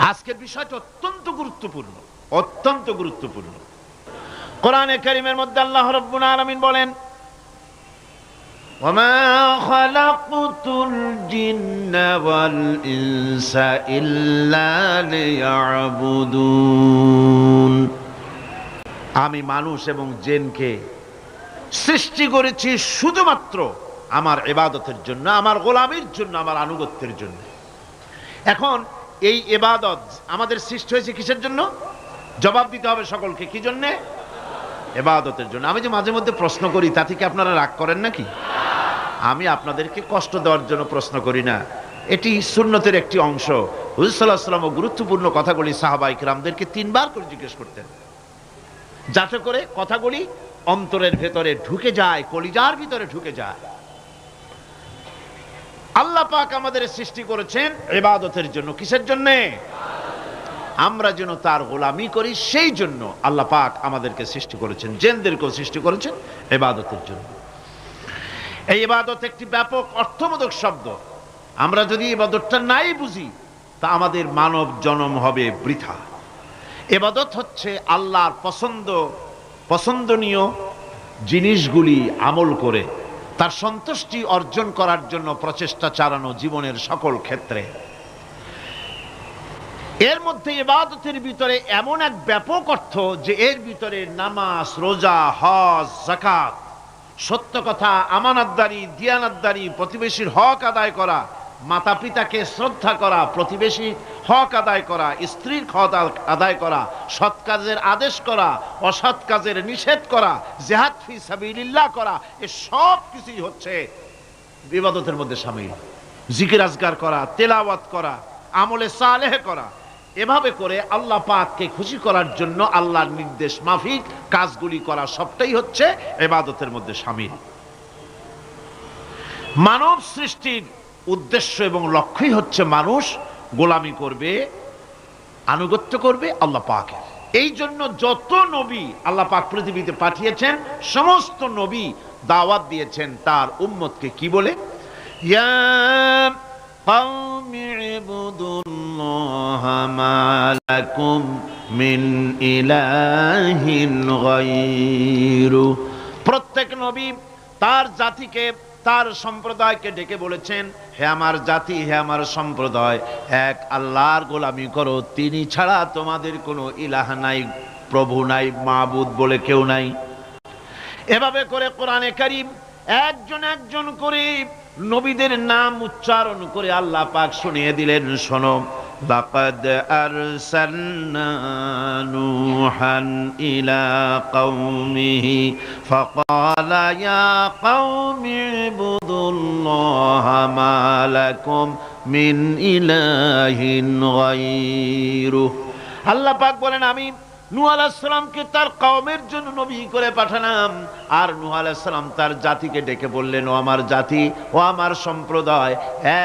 আজকের বিষয়টা অত্যন্ত গুরুত্বপূর্ণ, অত্যন্ত গুরুত্বপূর্ণ। কোরআনে কারীমের মধ্যে আল্লাহ রাব্বুল আলামিন বলেন, ওয়া মা খালাকতুল জিন্না ওয়াল ইনসা ইল্লা লিয়াবুদুন। আমি মানুষ এবং জিনকে সৃষ্টি করেছি শুধুমাত্র আমার ইবাদতের জন্য, আমার গোলামির জন্য, আমার আনুগত্যের জন্য। এখন এই ইবাদত আমাদের সৃষ্টি হয়েছে কিসের জন্য? জবাব দিতে হবে সকলকে, কি জন্য? ইবাদতের জন্য। আমি যে মাঝে মধ্যে প্রশ্ন করি, তাতে কি আপনারা রাগ করেন নাকি? আমি আপনাদেরকে কষ্ট দেওয়ার জন্য প্রশ্ন করি না, এটি সুন্নতের একটি অংশ। হুজুর সাল্লাল্লাহু আলাইহি ওয়াসাল্লাম গুরুত্বপূর্ণ কথাগুলি সাহাবায়ে কিরামদেরকে 3 বার করে জিজ্ঞেস করতেন, যাতে করে কথাগুলি অন্তরের ভেতরে ঢুকে যায়, কলিজার ভিতরে ঢুকে যায়। আল্লাহ পাক আমাদের সৃষ্টি করেছেন ইবাদতের জন্য। কিসের জন্য? আমরা যেন তার গোলামি করি, সেই জন্য আল্লাহ পাক আমাদেরকে সৃষ্টি করেছেন, জিনদেরকেও সৃষ্টি করেছেন ইবাদতের জন্য। এই ইবাদত একটি ব্যাপক অর্থবোধক শব্দ। আমরা যদি ইবাদতটা নাই বুঝি, তা আমাদের মানব জন্ম হবে বৃথা। ইবাদত হচ্ছে আল্লাহর পছন্দনীয় জিনিসগুলি আমল করে তার সন্তুষ্টি অর্জন করার জন্য প্রচেষ্টা চালানো জীবনের সকল ক্ষেত্রে। এর মধ্যে ইবাদতের ভিতরে এমন এক ব্যাপক অর্থ যে এর ভিতরে নামাজ, রোজা, হজ, যাকাত, সত্য কথা, আমানতদারি, দিয়ানতদারি, প্রতিবেশীর হক আদায় করা, মাতা পিতাকে শ্রদ্ধা করা, প্রতিবেশীর হক আদায় করা, স্ত্রীর হক আদায় করা, সৎ কাজের আদেশ করা, অসৎ কাজের নিষেধ করা, জিহাদ ফি সাবিলিল্লাহ করা, এই সব কিছুই হচ্ছে ইবাদতের মধ্যে শামিল। জিকির আজগার করা, তেলাওয়াত করা, আমলে সালেহ করা, এভাবে করে আল্লাহ পাককে খুশি করার জন্য আল্লাহর নির্দেশ মাফিক কাজগুলি করা, সবটাই হচ্ছে ইবাদতের মধ্যে শামিল। মানব সৃষ্টির উদ্দেশ্য এবং লক্ষ্যই হচ্ছে মানুষ গোলামি করবে, আনুগত্য করবে আল্লাহ পাকের। এই জন্য যত নবী আল্লাহ পাক পৃথিবীতে পাঠিয়েছেন, সমস্ত নবী দাওয়াত দিয়েছেন তার উম্মতকে কি বলে? ইয়া কওমি ইবুদুল্লাহা মা লাকুম মিন ইলাহিন গায়রু। প্রত্যেক নবী তার জাতিকে, তার সম্প্রদায়কে ডেকে বলেছেন, হে আমার জাতি, হে আমার সম্প্রদায়, এক আল্লাহর গোলামি করো, তিনি ছাড়া তোমাদের কোনো ইলাহ নাই, প্রভু নাই, মাবুদ বলে কেউ নাই। এভাবে করে কোরআনে কারীম একজন একজন করে নবীদের নাম উচ্চারণ করে আল্লাহ পাক শুনিয়ে দিলেন, শোনো, লাকাদ আরসালনা নূহান ইলা কওমিহি ফাকালা ইয়া কওমি ইবুদুল্লাহা মা লাকুম মিন ইলাহিন গায়রুহু। আল্লাহ পাক বলেন, আমি নূহ আলাইহিস সালামকে তার কওমের জন্য নবী করে পাঠালাম, আর নূহ আলাইহিস সালাম তার জাতিকে ডেকে বললেন, ও আমার জাতি, ও আমার সম্প্রদায়,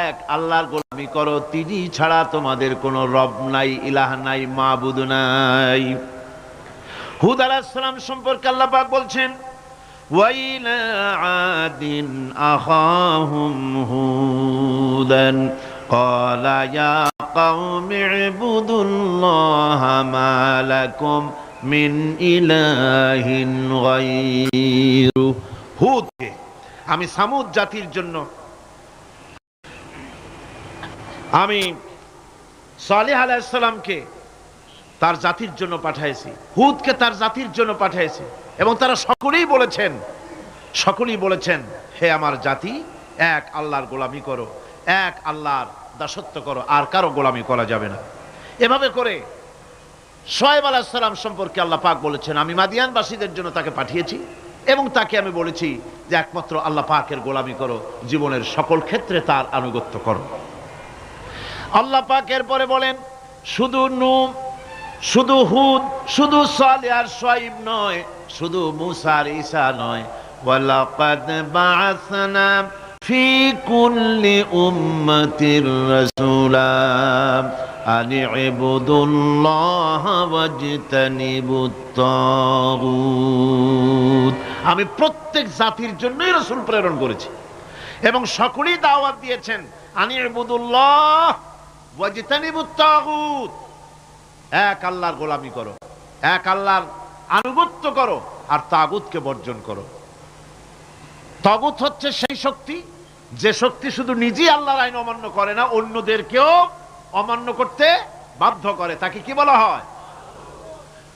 এক আল্লাহর গোলামি করো, তিনি ছাড়া তোমাদের কোনো রব নাই, ইলাহ নাই, মাবুদ নাই। হুদ আলাইহিস সালাম সম্পর্কে আল্লাহ পাক বলছেন, ওয়াইলা আদিন আখাহুম হুদান ক্বালা ইয়া কওমি ইবুদুল্লাহা মা লাকুম মিন ইলাহিন গায়রু। হুদকে আমি সামুদ জাতির জন্য, আমি সালেহ আলাইহিস সালামকে তার জাতির জন্য পাঠিয়েছি, হুদকে তার জাতির জন্য পাঠিয়েছি, এবং তারা সকলেই বলেছেন, হে আমার জাতি, এক আল্লাহর গোলামি করো, এক আল্লাহর দাসত্ব করো, আর কারো গোলামি করা যাবে না। এভাবে করে শুআয়ব আলাইহিস সালাম সম্পর্কে আল্লাহ পাক বলেছেন, আমি মাদিয়ানবাসীদের জন্য তাকে পাঠিয়েছি, এবং তাকে আমি বলেছি যে একমাত্র আল্লাহ পাকের গোলামি করো, জীবনের সকল ক্ষেত্রে তার আনুগত্য করো। আল্লাহ পাক এরপরে বলেন, শুধু নূহ, শুধু হুদ, শুধু সালেহ আর শুআয়ব নয়, শুধু মূসা আর ঈসা নয়, ওয়ালাকাদ বাআসনা ফি কুল্লি উম্মাতির রাসূলা আন ইবুদুল্লাহা ওয়াজতানিবুত তাগুত। আমি প্রত্যেক জাতির জন্যই রাসূল প্রেরণ করেছি, এবং সকলেই দাওয়াত দিয়েছেন আন ইবুদুল্লাহ, ওয়াজতানিবুত তাগুত, এক আল্লাহর গোলামি করো, এক আল্লাহর আনুগত্য করো, আর তাগুতকে বর্জন করো। তাগুত হচ্ছে সেই শক্তি যে শক্তি শুধু নিজেই আল্লাহর আইন অমান্য করে না, অন্যদেরকেও অমান্য করতে বাধ্য করে, তাকে কি বলা হয়?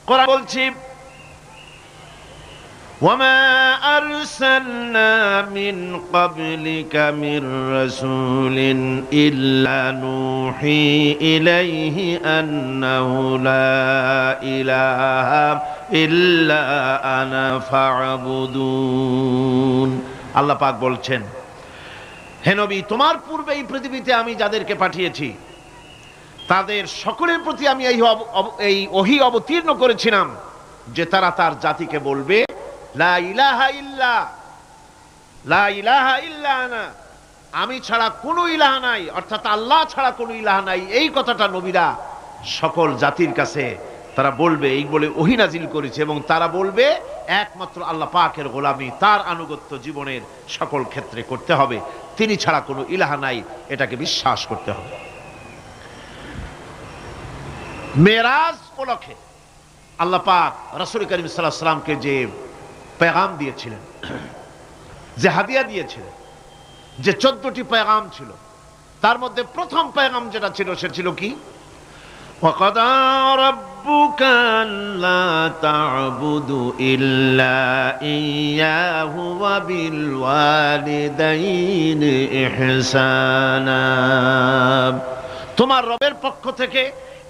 কোরআন বলছি, وَمَا أَرْسَلْنَا مِنْ قَبْلِكَ مِنْ رَسُولٍ إِلَّا نُوحِي إِلَيْهِ أَنَّهُ لَا إِلَهَ إِلَّا أَنَا فَاعْبُدُونِ। আল্লাহ পাক বলছেন, হে নবী, তোমার পূর্বে এই পৃথিবীতে আমি যাদেরকে পাঠিয়েছি তাদের সকলের প্রতি আমি এই ওহী অবতীর্ণ করেছিলাম যে তারা তার জাতিকে বলবে, লা ইলাহা ইল্লা, লা ইলাহা ইল্লা আনা, আমি ছাড়া কোনো ইলাহ নাই, অর্থাৎ আল্লাহ ছাড়া কোনো ইলাহ নাই। এই কথাটা নবীরা সকল জাতির কাছে তারা বলবে, এই বলে ওহী নাজিল করেছে, এবং তারা বলবে একমাত্র আল্লাহ পাকের গোলামি, তার আনুগত্য জীবনের সকল ক্ষেত্রে করতে হবে, তিনি ছাড়া কোনো ইলাহ নাই, এটাকে বিশ্বাস করতে হবে। মেরাজ উপলক্ষে আল্লাহ পাক রাসূল করিম সাল্লাল্লাহু আলাইহি ওয়াসাল্লামকে যে পেগাম দিয়েছিলেন, যে হাদিয়া দিয়েছিলেন, যে 14টি পেগাম ছিল, তার মধ্যে প্রথম পেগাম যেটা ছিল সে ছিল কি? ওয়াকাদা রাব্বুকা আল্লা তা'বুদু ইল্লা ইয়্যাহু ওয়া বিল ওয়ালিদাইনি ইহসানা। তোমার রবের পক্ষ থেকে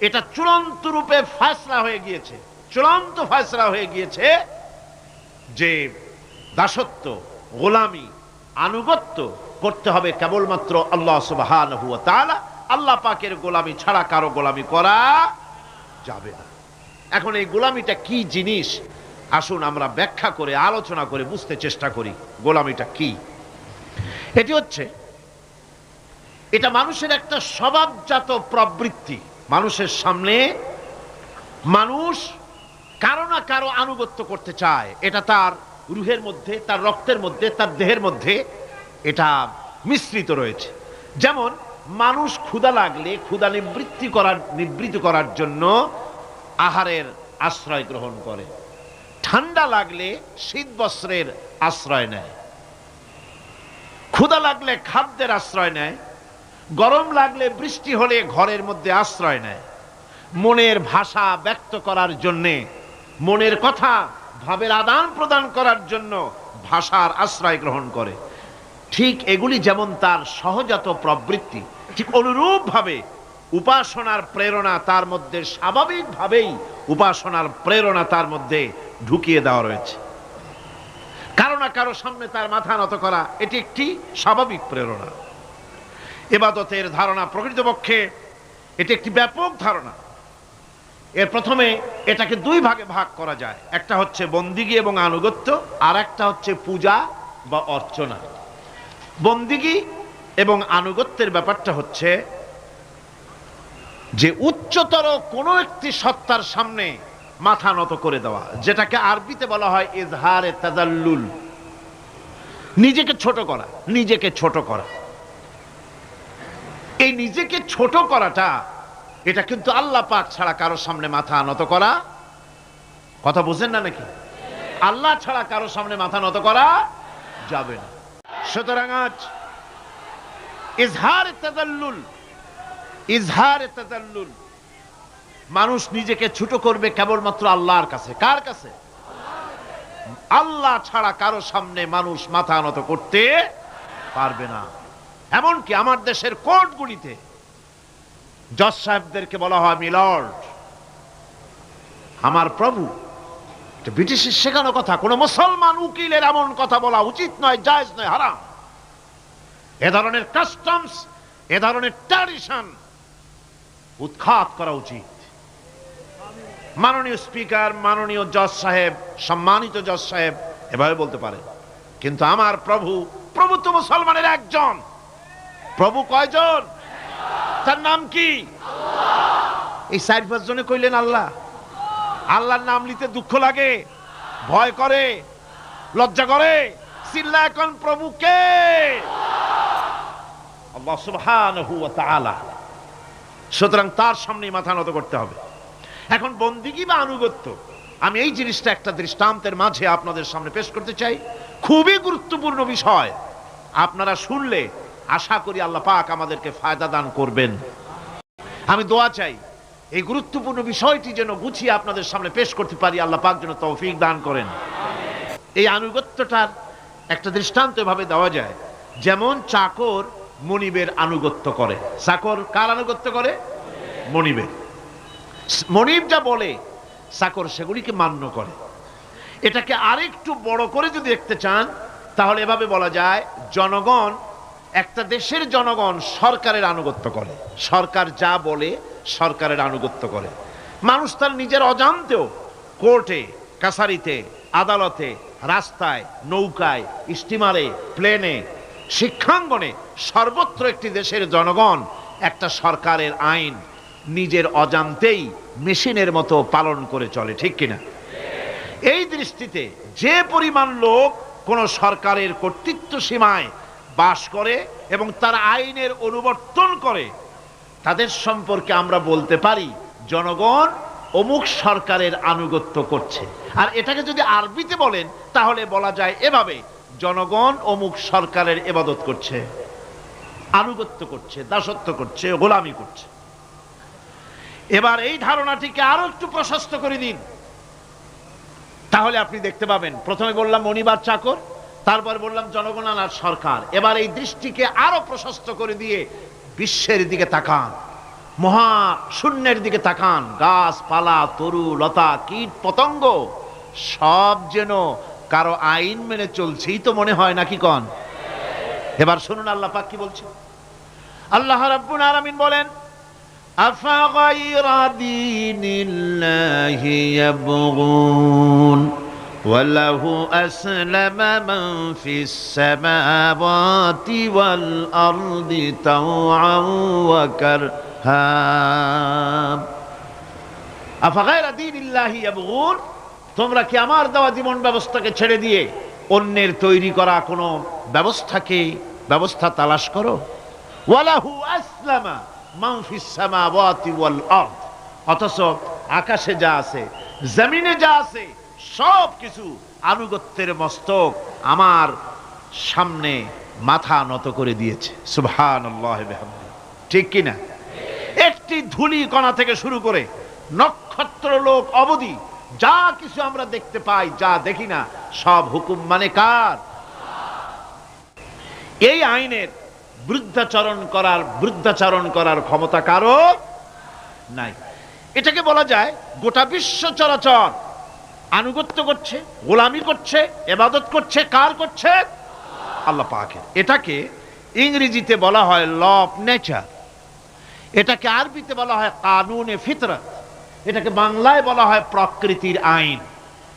এটা চূড়ান্ত রূপে ফয়সালা হয়ে গিয়েছে, চূড়ান্ত ফয়সালা হয়ে গিয়েছে যে দাসত্ব, গোলামি, আনুগত্য করতে হবে কেবলমাত্র আল্লাহ সুবহানাহু ওয়া তাআলা। আল্লাহ পাকের গোলামি ছাড়া কারো গোলামি করা যাবে না। এখন এই গোলামিটা কি জিনিস, আসুন আমরা ব্যাখ্যা করে আলোচনা করে বুঝতে চেষ্টা করি গোলামিটা কি। এটি হচ্ছে, এটা মানুষের একটা স্বভাবজাত প্রবৃত্তি। মানুষের সামনে মানুষ কারো না কারো আনুগত্য করতে চায়, এটা তার রুহের মধ্যে, তার রক্তের মধ্যে, তার দেহের মধ্যে এটা মিশ্রিত রয়েছে। যেমন মানুষ ক্ষুধা লাগলে ক্ষুধা নিবৃত্ত করার জন্য আহারের আশ্রয় গ্রহণ করে, ঠান্ডা লাগলে শীত বস্ত্রের আশ্রয় নেয়, ক্ষুধা লাগলে খাদ্যের আশ্রয় নেয়, গরম লাগলে বৃষ্টি হলে ঘরের মধ্যে আশ্রয় নেয়, মনের ভাষা ব্যক্ত করার জন্যে, মনের কথা ভাবের আদান প্রদান করার জন্য ভাষার আশ্রয় গ্রহণ করে। ঠিক এগুলি যেমন তার সহজাত প্রবৃত্তি, ঠিক অনুরূপ ভাবে উপাসনার প্রেরণা তার মধ্যে স্বাভাবিকভাবেই উপাসনার প্রেরণা তার মধ্যে ঢুকিয়ে দেওয়া রয়েছে। কারো না কারো সামনে তার মাথা নত করা এটি একটি স্বাভাবিক প্রেরণা। ইবাদতের ধারণা প্রকৃতপক্ষে এটি একটি ব্যাপক ধারণা। এর প্রথমে এটাকে দুই ভাগে ভাগ করা যায়, একটা হচ্ছে বন্দিগি এবং আনুগত্য, আর একটা হচ্ছে পূজা বা অর্চনা। বন্দিগি এবং আনুগত্যের ব্যাপারটা হচ্ছে যে উচ্চতর কোনো একটি সত্তার সামনে মাথা নত করে দেওয়া, যেটাকে আরবিতে বলা হয় ইজহারে তাজাল্লুল, নিজেকে ছোট করা, নিজেকে ছোট করা। এই নিজেকে ছোট করাটা এটা কিন্তু আল্লাহ পাক ছাড়া কারো সামনে মাথা নত করা, কথা বুঝেন না নাকি? আল্লাহ ছাড়া কারো সামনে মাথা নত করা যাবে না। সুতরাং আজ ইজহারে তাজাল্লুল, মানুষ নিজেকে ছোট করবে কেবলমাত্র আল্লাহর কাছে। কার কাছে? আল্লাহ ছাড়া কারো সামনে মানুষ মাথা নত করতে পারবে না। এমনকি আমার দেশের কোর্টগুলিতে জজ সাহেবদেরকে বলা হয় মিলর্ড, আমার প্রভু। ব্রিটিশের শেখানো কথা, কোন মুসলমান উকিলের এমন কথা বলা উচিত নয়, জায়েজ নয়, হারাম। এ ধরনের কাস্টমস, এ ধরনের ট্র্যাডিশন উৎখাত করা উচিত। মাননীয় স্পিকার, মাননীয় জজ সাহেব, সম্মানিত জজ সাহেব এভাবে বলতে পারে, কিন্তু আমার প্রভু, প্রভু তো মুসলমানের একজন। প্রভু কয়জন? তার নাম কি? এই 4-5 জনে কইলেন আল্লাহ। আল্লাহর নাম নিতে দুঃখ লাগে, ভয় করে, লজ্জা করে, চিল্লা এখন প্রভু কে? আল্লাহ সুবহানাহু ওয়া তাআলা। সুতরাং তার সামনেই মাথা নত করতে হবে। এখন বন্দিগি বা আনুগত্য, আমি এই জিনিসটা একটা দৃষ্টান্তের মাঝে আপনাদের সামনে পেশ করতে চাই। খুবই গুরুত্বপূর্ণ বিষয়, আপনারা শুনলে আশা করি আল্লাহ পাক আমাদেরকে ফায়দা দান করবেন। আমি দোয়া চাই এই গুরুত্বপূর্ণ বিষয়টি যেন গুছিয়ে আপনাদের সামনে পেশ করতে পারি, আল্লাহ পাক যেন তৌফিক দান করেন। এই আনুগত্যটার একটা দৃষ্টান্ত এভাবে দেওয়া যায়, যেমন চাকর মনিবের আনুগত্য করে। চাকর কার আনুগত্য করে? মনিবের। মনিব যা বলে চাকর সেগুলিকে মান্য করে। এটাকে আরেকটু বড় করে যদি দেখতে চান তাহলে এভাবে বলা যায়, জনগণ, একটা দেশের জনগণ সরকারের আনুগত্য করে। সরকার যা বলে সরকারের আনুগত্য করে। মানুষ তার নিজের অজান্তেও কোর্টে, কাছারিতে, আদালতে, রাস্তায়, নৌকায়, স্টিমারে, প্লেনে, শিক্ষাঙ্গনে, সর্বত্র একটি দেশের জনগণ একটা সরকারের আইন নিজের অজান্তেই মেশিনের মতো পালন করে চলে, ঠিক কিনা? এই দৃষ্টিতে যে পরিমাণ লোক কোন সরকারের কর্তৃত্ব সীমায় বাস করে এবং তার আইনের অনুবর্তন করে, তাদের সম্পর্কে আমরা বলতে পারি জনগণ অমুক সরকারের আনুগত্য করছে। আর এটাকে যদি আরবিতে বলেন তাহলে বলা যায় এভাবে, জনগণ অমুক সরকারের ইবাদত করছে, আনুগত্য করছে, দাসত্ব করছে, গোলামি করছে। এবার এই ধারণাটিকে আরো একটু প্রশস্ত করে দিন, তাহলে আপনি দেখতে পাবেন, প্রথমে বললাম মনিবার চাকর, তারপর বললাম জনগণ আর সরকার। এবার এই দৃষ্টিকে আরো প্রশস্ত করে দিয়ে বিশ্বের দিকে তাকান, মহা শূন্যের দিকে তাকান। গাছপালা, তরু লতা, কীট পতঙ্গ সব যেন কারো আইন মেনে চলছেই তো মনে হয়, নাকি কন? এবার শুনুন আল্লাহ পাক কি বলছে। আল্লাহ রাব্বুল আলামিন বলেন, আফাগায়রা দীনিল্লাহি ইয়াবগুন ওয়ালাহু আসলামা মান ফিস সামাওয়াতি ওয়াল আরদি তাওআন ওয়া কারহা। আফাগায়রা দীনিল্লাহি ইয়াবগুন, তোমরা কি আমার দেওয়া জীবন ব্যবস্থাকে ছেড়ে দিয়ে অন্যের তৈরি করা কোনো ব্যবস্থা তালাশ করো? ওয়ালাহু আসলামা মান ফিস সামাওয়াতি ওয়াল আরদ, অথচ আকাশে যা আছে, জমিনে যা আছে, সব কিছু আনুগত্যের মস্তক আমার সামনে মাথা নত করে দিয়েছে। সুবহানাল্লাহি বিহামদিহি, ঠিক কিনা? একটি ধূলি কণা থেকে শুরু করে নক্ষত্র লোক অবধি যা কিছু আমরা দেখতে পাই, যা দেখি না, সব হুকুম মানে কার? এই আইনের বৃদ্ধাচারণ করার ক্ষমতা কারো নাই। এটাকে বলা যায় গোটা বিশ্ব চরাচর আনুগত্য করছে, গোলামি করছে, ইবাদত করছে। কার করছে? আল্লাহ পাকের। এটাকে ইংরেজিতে বলা হয় ল অফ নেচার, এটাকে আরবিতে বলা হয় কানুনে ফিতরত, এটাকে বাংলায় বলা হয় প্রকৃতির আইন।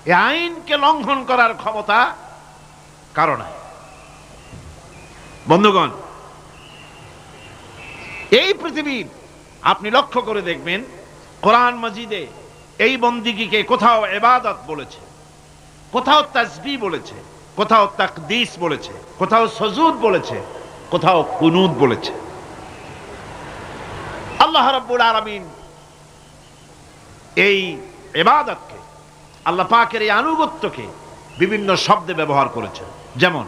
এই আইনকে লঙ্ঘন করার ক্ষমতা কারো নাই। বন্ধুগণ, এই পৃথিবীর আপনি লক্ষ্য করে দেখবেন, কোরআন মাজিদে এই বন্দিগিকে কোথাও ইবাদত বলেছে, কোথাও তাসবিহ বলেছে, কোথাও তাকদীস বলেছে, কোথাও সুজুদ বলেছে, কোথাও কুনুত বলেছে। আল্লাহ রাব্বুল আলামিন এই ইবাদতকে, আল্লাহ পাকের এই আনুগত্যকে বিভিন্ন শব্দে ব্যবহার করেছেন। যেমন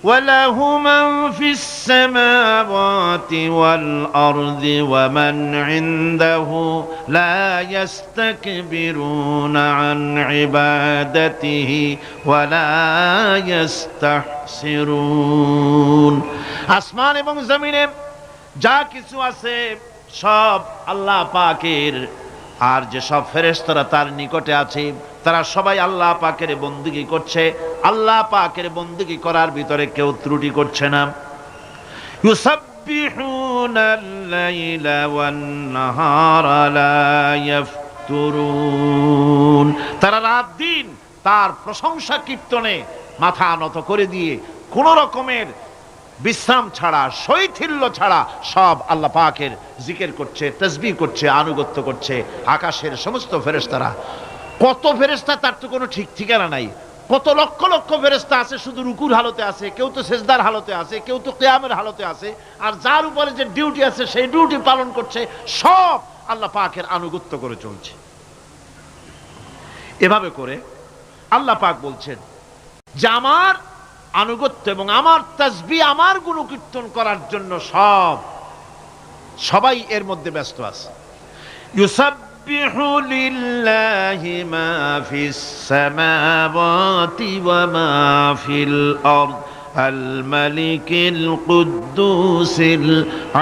وَلَهُ مَنْ فِي السَّمَاوَاتِ وَالْأَرْضِ وَمَنْ عِنْدَهُ لَا يَسْتَكْبِرُونَ عَنْ عِبَادَتِهِ وَلَا يَسْتَحْسِرُونَ। আসমান এবং জমিনে যা কিছু আছে সব আল্লাহ পাকের, আর যে সব ফেরেশতারা তার নিকটে আছে তারা সবাই আল্লাহ পাকের বন্দেগী করছে। আল্লাহ পাকের বন্দেগী করার ভিতরে কেউ ত্রুটি করছে না। ইউসাব্বিহুনাল লাইলা ওয়ান নাহারা লা ইয়াফতুরুন, তারা রাত দিন তার প্রশংসা কীর্তনে মাথা নত করে দিয়ে কোন রকমের বিশ্রাম ছাড়া, শৈথিল্য ছাড়া সব আল্লাহ পাকের জিকির করছে, তাসবিহ করছে, আনুগত্য করছে। আকাশের সমস্ত ফেরেশতারা, কত ফেরেশতা তার তো কোনো ঠিক ঠিকানা নাই, কত লক্ষ লক্ষ ফেরেশতা আছে শুধু রুকুর হালতে আছে, কেউ তো সেজদার হালতে আছে, কেউ তো কিয়ামের হালতে আছে, আর যার উপরে যে ডিউটি আছে সেই ডিউটি পালন করছে, সব আল্লাহ পাকের আনুগত্য করে চলছে। এভাবে করে আল্লাহ পাক বলছেন যে আমার আনুগত্য এবং আমার তাসবিহ, আমার গুণকীর্তন করার জন্য সবাই এর মধ্যে ব্যস্ত আছে। ইউসাব্বিহু লিল্লাহি মা ফিস সামাওয়াতি ওয়া মা ফিল আরদ আল মালিকিল কুদ্দুসিল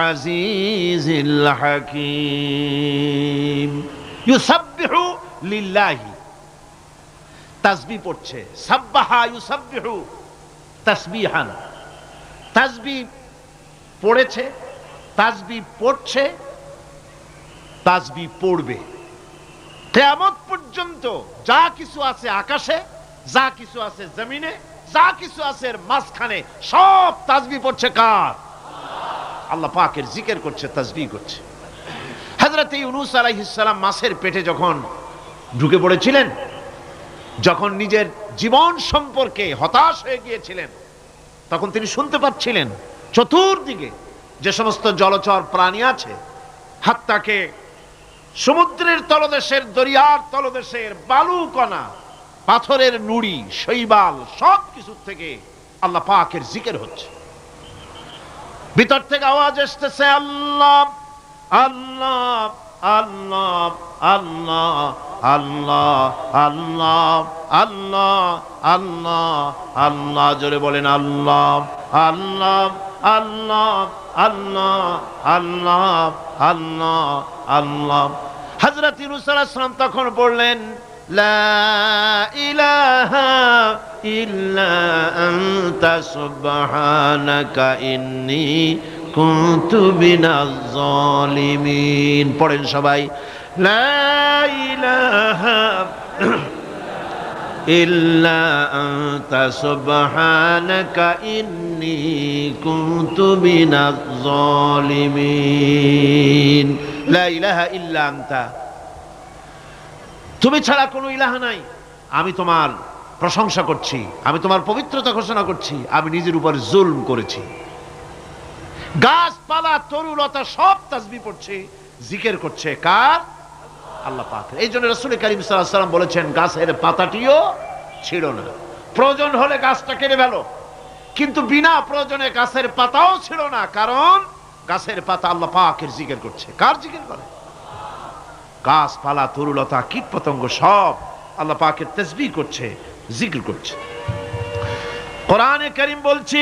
আজিজিল হাকীম। ইউসাব্বিহু লিল্লাহি, তাসবিহ পড়ছে, সাব্বাহা ইউসাব্বিহু তাসবিহান, তাসবিহ পড়েছে, তাসবিহ পড়ছে, তাসবিহ পড়বে। কিয়ামত পর্যন্ত যা কিছু আছে আকাশে, যা কিছু আছে জমিনে, যা কিছু আছে এর মাঝখানে, সব তাসবিহ পড়ছে কার? আল্লাহ পাকের জিকির করছে, তাসবিহ করছে। হযরত ইউনূস আলাইহিস সালাম মাছের পেটে যখন ঢুকে পড়েছিলেন, যখন নিজের জীবন সম্পর্কে হতাশ হয়ে গিয়েছিলেন, তখন তিনি শুনতে পাচ্ছিলেন চতুর্দিকে যে সমস্ত জলচর প্রাণী আছে, হাত্তাকে সমুদ্রের তলদেশের, দরিয়ার তলদেশের বালুকণা, পাথরের নুড়ি, শৈবাল, সব কিছু থেকে আল্লাহ পাকের জিকির হচ্ছে। ভিতর থেকে আওয়াজ আসতেছে, আল্লাহ আল্লাহ আল্লাহ আল্লাহ আল্লাহ আল্লাহ আল্লাহ আল্লাহ আল্লাহ। জোরে বলেন আল্লাহ আল্লাহ আল্লাহ আল্লাহ আল্লাহ আল্লাহ আল্লাহ। হযরত ইউনূস আলাইহিস সালাম তখন বললেন, লা ইলাহা ইল্লা আনতা সুবহানাকা ইন্নী কুনতু মিনাজ জালিমিন। পড়েন সবাই, লা ইলাহা ইল্লা আনতা সুবহানাকা ইন্নী কুনতু মিনাজ জালিমিন। লা ইলাহা ইল্লা আনতা, তুমি ছাড়া কোনো ইলাহা নাই। আমি তোমার প্রশংসা করছি, আমি তোমার পবিত্রতা ঘোষণা করছি। আমি নিজের উপর জুলম করেছি। গাছপালা, তরুলতা সব তাসবিহ পড়ছে, জিকির করছে কার? আল্লাহ পাকের। এই জন্য রাসূল কারীম সাল্লাল্লাহু আলাইহি ওয়াসাল্লাম বলেছেন, গাছের পাতাটিও ছিঁড়ো না, প্রয়োজন হলে গাছটা কেটে ফেলো, কিন্তু বিনা প্রয়োজনে গাছের পাতাও ছিঁড়ো না, কারণ গাছের পাতা আল্লাহ পাকের জিকির করছে। কার জিকির করে? গাছপালা, তরুলতা, কীট পতঙ্গ সব আল্লাহ পাকের তাসবিহ করছে, জিকির করছে। কোরআনে কারীম বলছে,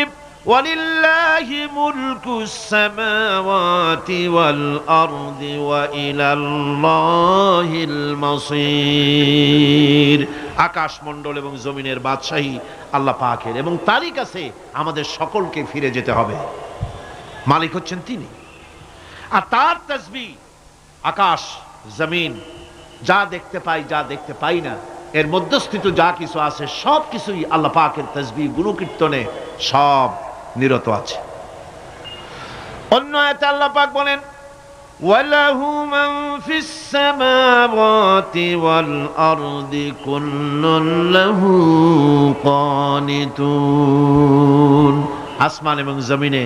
ওয়ালিল্লাহি মুলকুস সামাওয়াতি ওয়াল আরদি ওয়া ইলাল্লাহিল মাসির। আকাশ মণ্ডল এবং জমিনের বাদশাহী আল্লাহ পাকের, এবং তারই কাছে আমাদের সকলকে ফিরে যেতে হবে। মালিক হচ্ছেন তিনি, আর তার তাসবিহ আকাশ জমিন, যা দেখতে পাই, যা দেখতে পাই না, এর মধ্যস্থিত যা কিছু আছে সব কিছুই আল্লাহ পাকের তাসবিহ গুণকীর্তনে সব নিরত আছে। অন্য আয়াতে আল্লাহ পাক বলেন, ওয়ালাহু মান ফিস সামাওয়াতি ওয়াল আরদি কুল্লুন লাহু কানিতুন। আসমান এবং জমিনে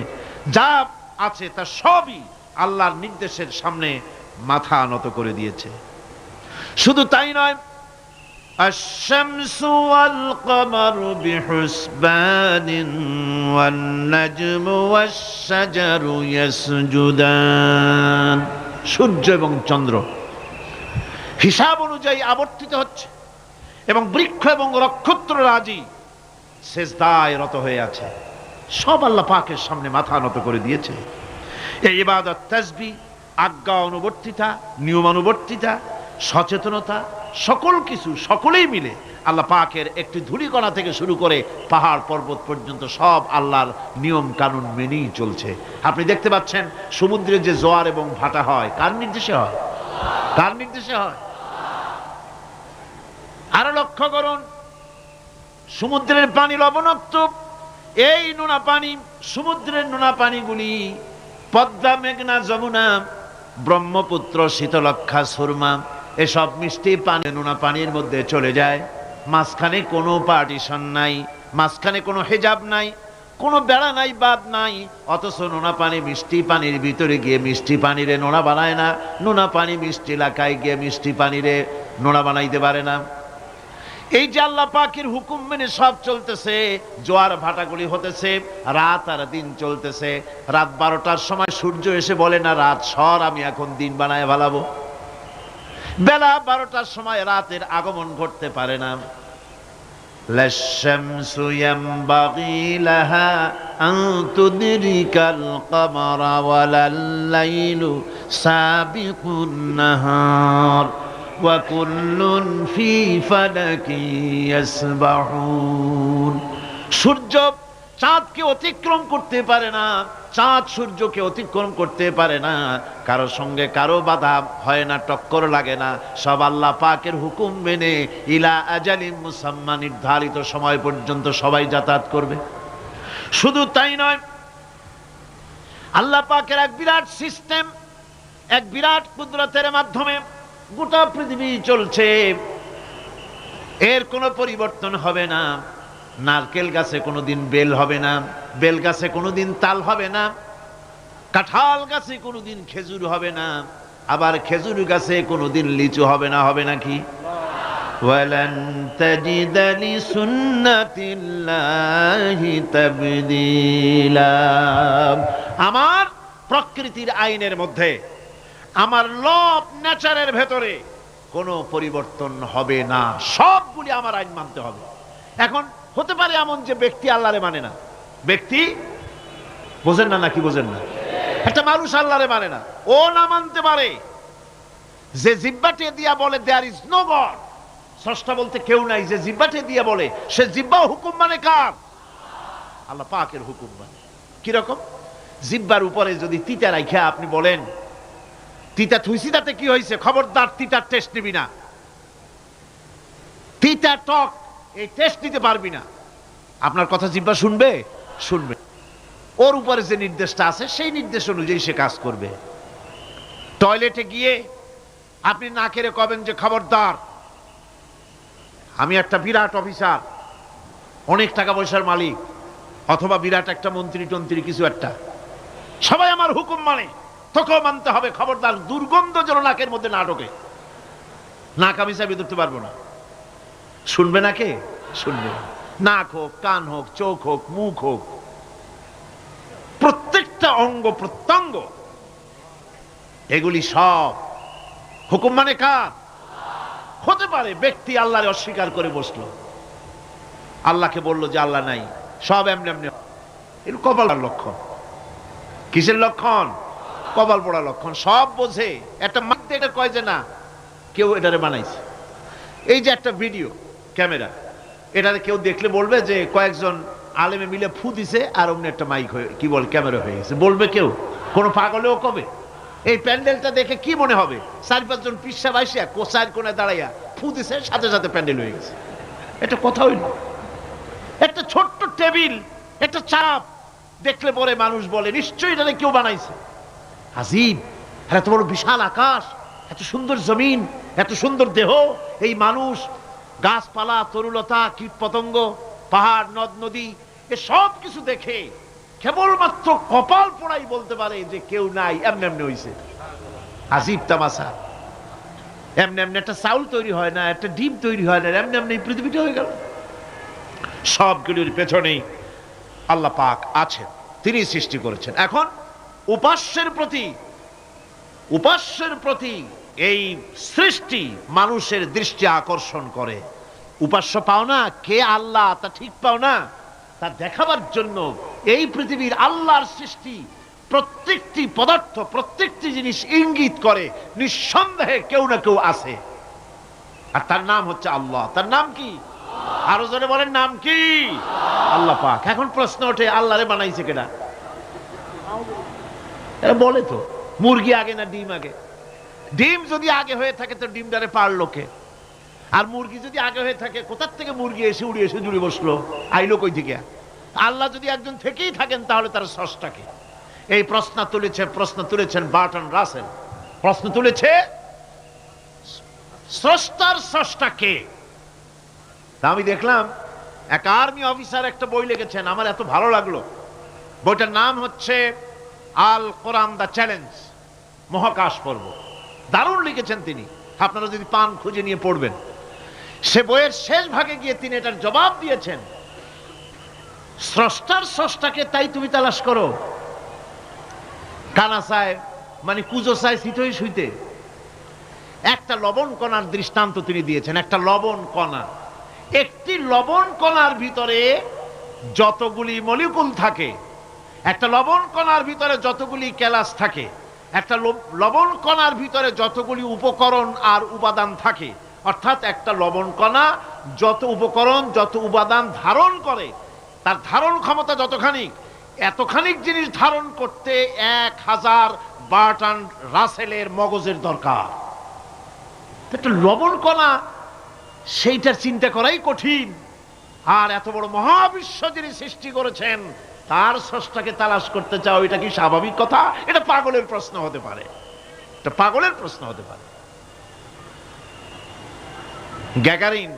যা আছে তা সবই আল্লাহর নির্দেশের সামনে মাথা নত করে দিয়েছে। শুধু তাই নয়, আশ-শামসু ওয়াল কমারু বিহুসবানিন ওয়ান নাজমু ওয়াশ-শাজারু ইয়াসজুদান। সূর্য এবং চন্দ্র হিসাব অনুযায়ী আবর্তিত হচ্ছে, এবং বৃক্ষ এবং নক্ষত্ররাজি সেজদায় রত হয়ে আছে। সব আল্লাহ পাকের সামনে মাথা নত করে দিয়েছে। এই ইবাদত, তাসবিহ, আজ্ঞা অনুবর্তিতা, নিয়মানুবর্তিতা, সচেতনতা, সকল কিছু সকলেই মিলে আল্লাহ পাকের একটি ধূলিকণা থেকে শুরু করে পাহাড় পর্বত পর্যন্ত সব আল্লাহর নিয়ম কানুন মেনেই চলছে। আপনি দেখতে পাচ্ছেন সমুদ্রে যে জোয়ার এবং ভাটা হয়, কার নির্দেশে হয়? কার নির্দেশে হয়? আরো লক্ষ্য করুন, সমুদ্রের পানি লবণাক্ত। এই নোনা পানি, সমুদ্রের নোনা পানিগুলি পদ্মা, মেঘনা, যমুনা, ব্রহ্মপুত্র, শীতলক্ষা, সুরমা, এসব মিষ্টি পানি নোনা পানির মধ্যে চলে যায়। মাঝখানে কোনো পার্টিশন নাই, মাঝখানে কোনো হেজাব নাই, কোনো বেড়া নাই, বাদ নাই। অথচ নোনা পানি মিষ্টি পানির ভিতরে গিয়ে মিষ্টি পানিরে নোনা বানায় না, নোনা পানি মিষ্টি এলাকায় গিয়ে মিষ্টি পানিরে নোনা বানাইতে পারে না। এই যে আল্লাহ পাকের হুকুম মেনে সব চলতেছে, জোয়ার ভাটাগুলি হতেছে, রাত আর দিন চলতেছে। রাত 12টার সময় সূর্য এসে বলে না রাত সর, আমি এখন দিন বানায় ভালাবো। বেলা 12টার সময় রাতের আগমন ঘটতে পারে না। লাশ-শামসু ইয়ামবাগি লাহা আন তুদরিকাল কমারা ওয়ালাল লাইলু সাবিকুন নাহার ওয়া কুল্লুন ফি ফালাকি ইয়াসবাহুন। সূর্য চাঁদকে অতিক্রম করতে পারে না, চাঁদ সূর্যকে অতিক্রম করতে পারে না, কারো সঙ্গে কারো বাধা হয় না, টক্কর লাগে না। সব আল্লাহ পাকের হুকুম মেনে ইলা আজালিম মুসাম্মা, নির্ধারিত সময় পর্যন্ত সবাই যাতায়াত করবে। শুধু তাই নয়, আল্লাহ পাকের এক বিরাট সিস্টেম, এক বিরাট কুদরতের মাধ্যমে গোটা পৃথিবী চলছে। এর কোনো পরিবর্তন হবে না। নারকেল গাছে কোনোদিন বেল হবে না, বেল গাছে কোনোদিন তাল হবে না, কাঁঠাল গাছে কোনোদিন খেজুর হবে না, আবার খেজুর গাছে কোনোদিন লিচু হবে না। হবে নাকি? ওয়ালান তাজিদা লিসুন্নাতিল্লাহি তাবদীলা। আমার প্রকৃতির আইনের মধ্যে, আমার ল অফ নেচারের ভেতরে কোনো পরিবর্তন হবে না। সবগুলি আমার আইন মানতে হবে। এখন হতে পারে এমন যে ব্যক্তি আল্লাহরে মানে না, ব্যক্তি বোঝেন না নাকি বোঝেন না? একটা মানুষ আল্লাহরে মানে না, ও না মানতে পারে। যে জিহ্বাটে দিয়া বলে দেয়ার ইজ নো গড, স্রষ্টা বলতে কেউ নাই, যে জিহ্বাটে দিয়া বলে সে জিহ্বা হুকুম মানে কার? আল্লাহ পাকের হুকুম মানে। কিরকম? জিহ্বার উপরে যদি তিতা রাখা আপনি বলেন তিতা থুইছি, তাতে কি হয়েছে? খবরদার তিতার টেস্ট নিবি না, তিতা টক এই টেস্ট দিতে পারবি না। আপনার কথা জিহ্বা শুনবে? শুনবে। ওর উপরে যে নির্দেশটা আছে সেই নির্দেশ অনুযায়ী সে কাজ করবে। টয়লেটে গিয়ে আপনি নাকেরে কবেন যে খবরদার, আমি একটা বিরাট অফিসার, অনেক টাকা পয়সার মালিক, অথবা বিরাট একটা মন্ত্রী টন্ত্রী কিছু একটা, সবাই আমার হুকুম মানে, তোকেও মানতে হবে, খবরদার দুর্গন্ধ যেন নাকের মধ্যে না ঢোকে। নাক আমি চাবি ধরতে পারবো না। শুনবে না কে? শুনবে। নাক হোক, কান হোক, চোখ হোক, মুখ হোক, প্রত্যেকটা অঙ্গ প্রত্যঙ্গ, এগুলি সব হুকুম মানে কার? হতে পারে ব্যক্তি আল্লাহরে অস্বীকার করে বসলো, আল্লাহকে বললো যে আল্লাহ নাই, সব এমনি এমনি। এর কপালের লক্ষণ। কিসের লক্ষণ? কপাল পড়া লক্ষণ। সব বোঝে, একটা মারতে এটা কয় যে না কেউ এটারে বানাইছে। এই যে একটা ভিডিও ক্যামেরা, এটারে কেউ দেখলে বলবে যে কয়েকজন আলেমে মিলে ফু দিছে আর অমনি একটা মাইক হয়ে কি বল ক্যামেরা হয়ে গেছে, বলবে কেউ? কোনো পাগলেও কবে? এই প্যান্ডেলটা দেখে কি মনে হবে? 4-5 জন পিসা বাইসা কোচার কোণে দাঁড়াইয়া ফু দিছে, সাথে সাথে প্যান্ডেল হয়ে গেছে। এটা কথা হইল? একটা ছোট্ট টেবিল, একটা চাপ দেখলে পরে মানুষ বলে নিশ্চয়ই এটা কেউ বানাইছে। আজীব, এত বড় বিশাল আকাশ, এত সুন্দর জমিন, এত সুন্দর দেহ, এই মানুষ, গাছপালা, তরুলতা, কীট পতঙ্গ, পাহাড়, নদ নদী, এ সব কিছু দেখে কেবলমাত্র কপাল পোড়াই বলতে পারে যে কেউ নাই, এমনি এমনি হইছে। আজীব তামাশা। এমনি এমনি একটা চাউল তৈরি হয় না, একটা ডিম তৈরি হয় না, এমনি এমনি পৃথিবীটা হয়ে গেল। সবগুলির পেছনেই আল্লাহ পাক আছেন, তিনি সৃষ্টি করেছেন। এখন উপাস্যের প্রতি এই সৃষ্টি মানুষের দৃষ্টি আকর্ষণ করে। উপাস্য পাও না কে আল্লাহ, তা ঠিক পাও না, তা দেখাবার জন্য এই পৃথিবীর আল্লাহর সৃষ্টি প্রত্যেকটি পদার্থ, প্রত্যেকটি জিনিস ইঙ্গিত করে নিঃসন্দেহে কেউ না কেউ আছে, আর তার নাম হচ্ছে আল্লাহ। তার নাম কি? আরো জোরে বলেন, নাম কি? আল্লাহ পাক। এখন প্রশ্ন ওঠে আল্লাহরে বানাইছে কেডা? এরা বলে তো মুরগি আগে না ডিম আগে? ডিম যদি আগে হয়ে থাকে তো ডিমটারে পারলো কে? আর মুরগি যদি আগে হয়ে থাকে, কোথার থেকে মুরগি এসে উড়ে এসে জুড়ে বসলো, আইলো কই থেকে? আল্লাহ যদি একজন থেকেই থাকেন তাহলে তার স্রষ্টাকে? এই প্রশ্ন তুলেছেন বার্টন রাসেল। প্রশ্ন তুলেছে স্রষ্টার স্রষ্টা কে? তা আমি দেখলাম এক আর্মি অফিসার একটা বই লিখেছেন, আমার এত ভালো লাগলো। বইটার নাম হচ্ছে আল কোরআন দ্য চ্যালেঞ্জ, মহাকাশ পর্ব। দারুণ লিখেছেন তিনি, আপনারা যদি পান খুঁজে নিয়ে পড়বেন। সে বইয়ের শেষ ভাগে গিয়ে তিনি এটার জবাব দিয়েছেন, স্রষ্টার স্রষ্টাকে তাই তুমি তালাশ করো, কানা চায় মানে কুজো চায় শীতই শুইতে। একটা লবণ কণার দৃষ্টান্ত তিনি দিয়েছেন, একটা লবণ কণা। একটি লবণ কণার ভিতরে যতগুলি মলিকুল থাকে, একটা লবণ কণার ভিতরে যতগুলি ক্যালাস থাকে, একটা লবণ কণার ভিতরে যতগুলি উপকরণ আর উপাদান থাকে, অর্থাৎ একটা লবণ কণা যত উপকরণ যত উপাদান ধারণ করে, তার ধারণ ক্ষমতা যতখানি, এতখানি জিনিস ধারণ করতে 1000 বার্টন রাসেলের মগজের দরকার। একটা লবণ কণা, সেইটার চিন্তা করাই কঠিন। আর এত বড় মহাবিশ্ব যিনি সৃষ্টি করেছেন তার স্রষ্টাকে তালাশ করতে চাও, এটা কি স্বাভাবিক কথা? এটা পাগলের প্রশ্ন হতে পারে, এটা পাগলের প্রশ্ন হতে পারে। গ্যাগারিন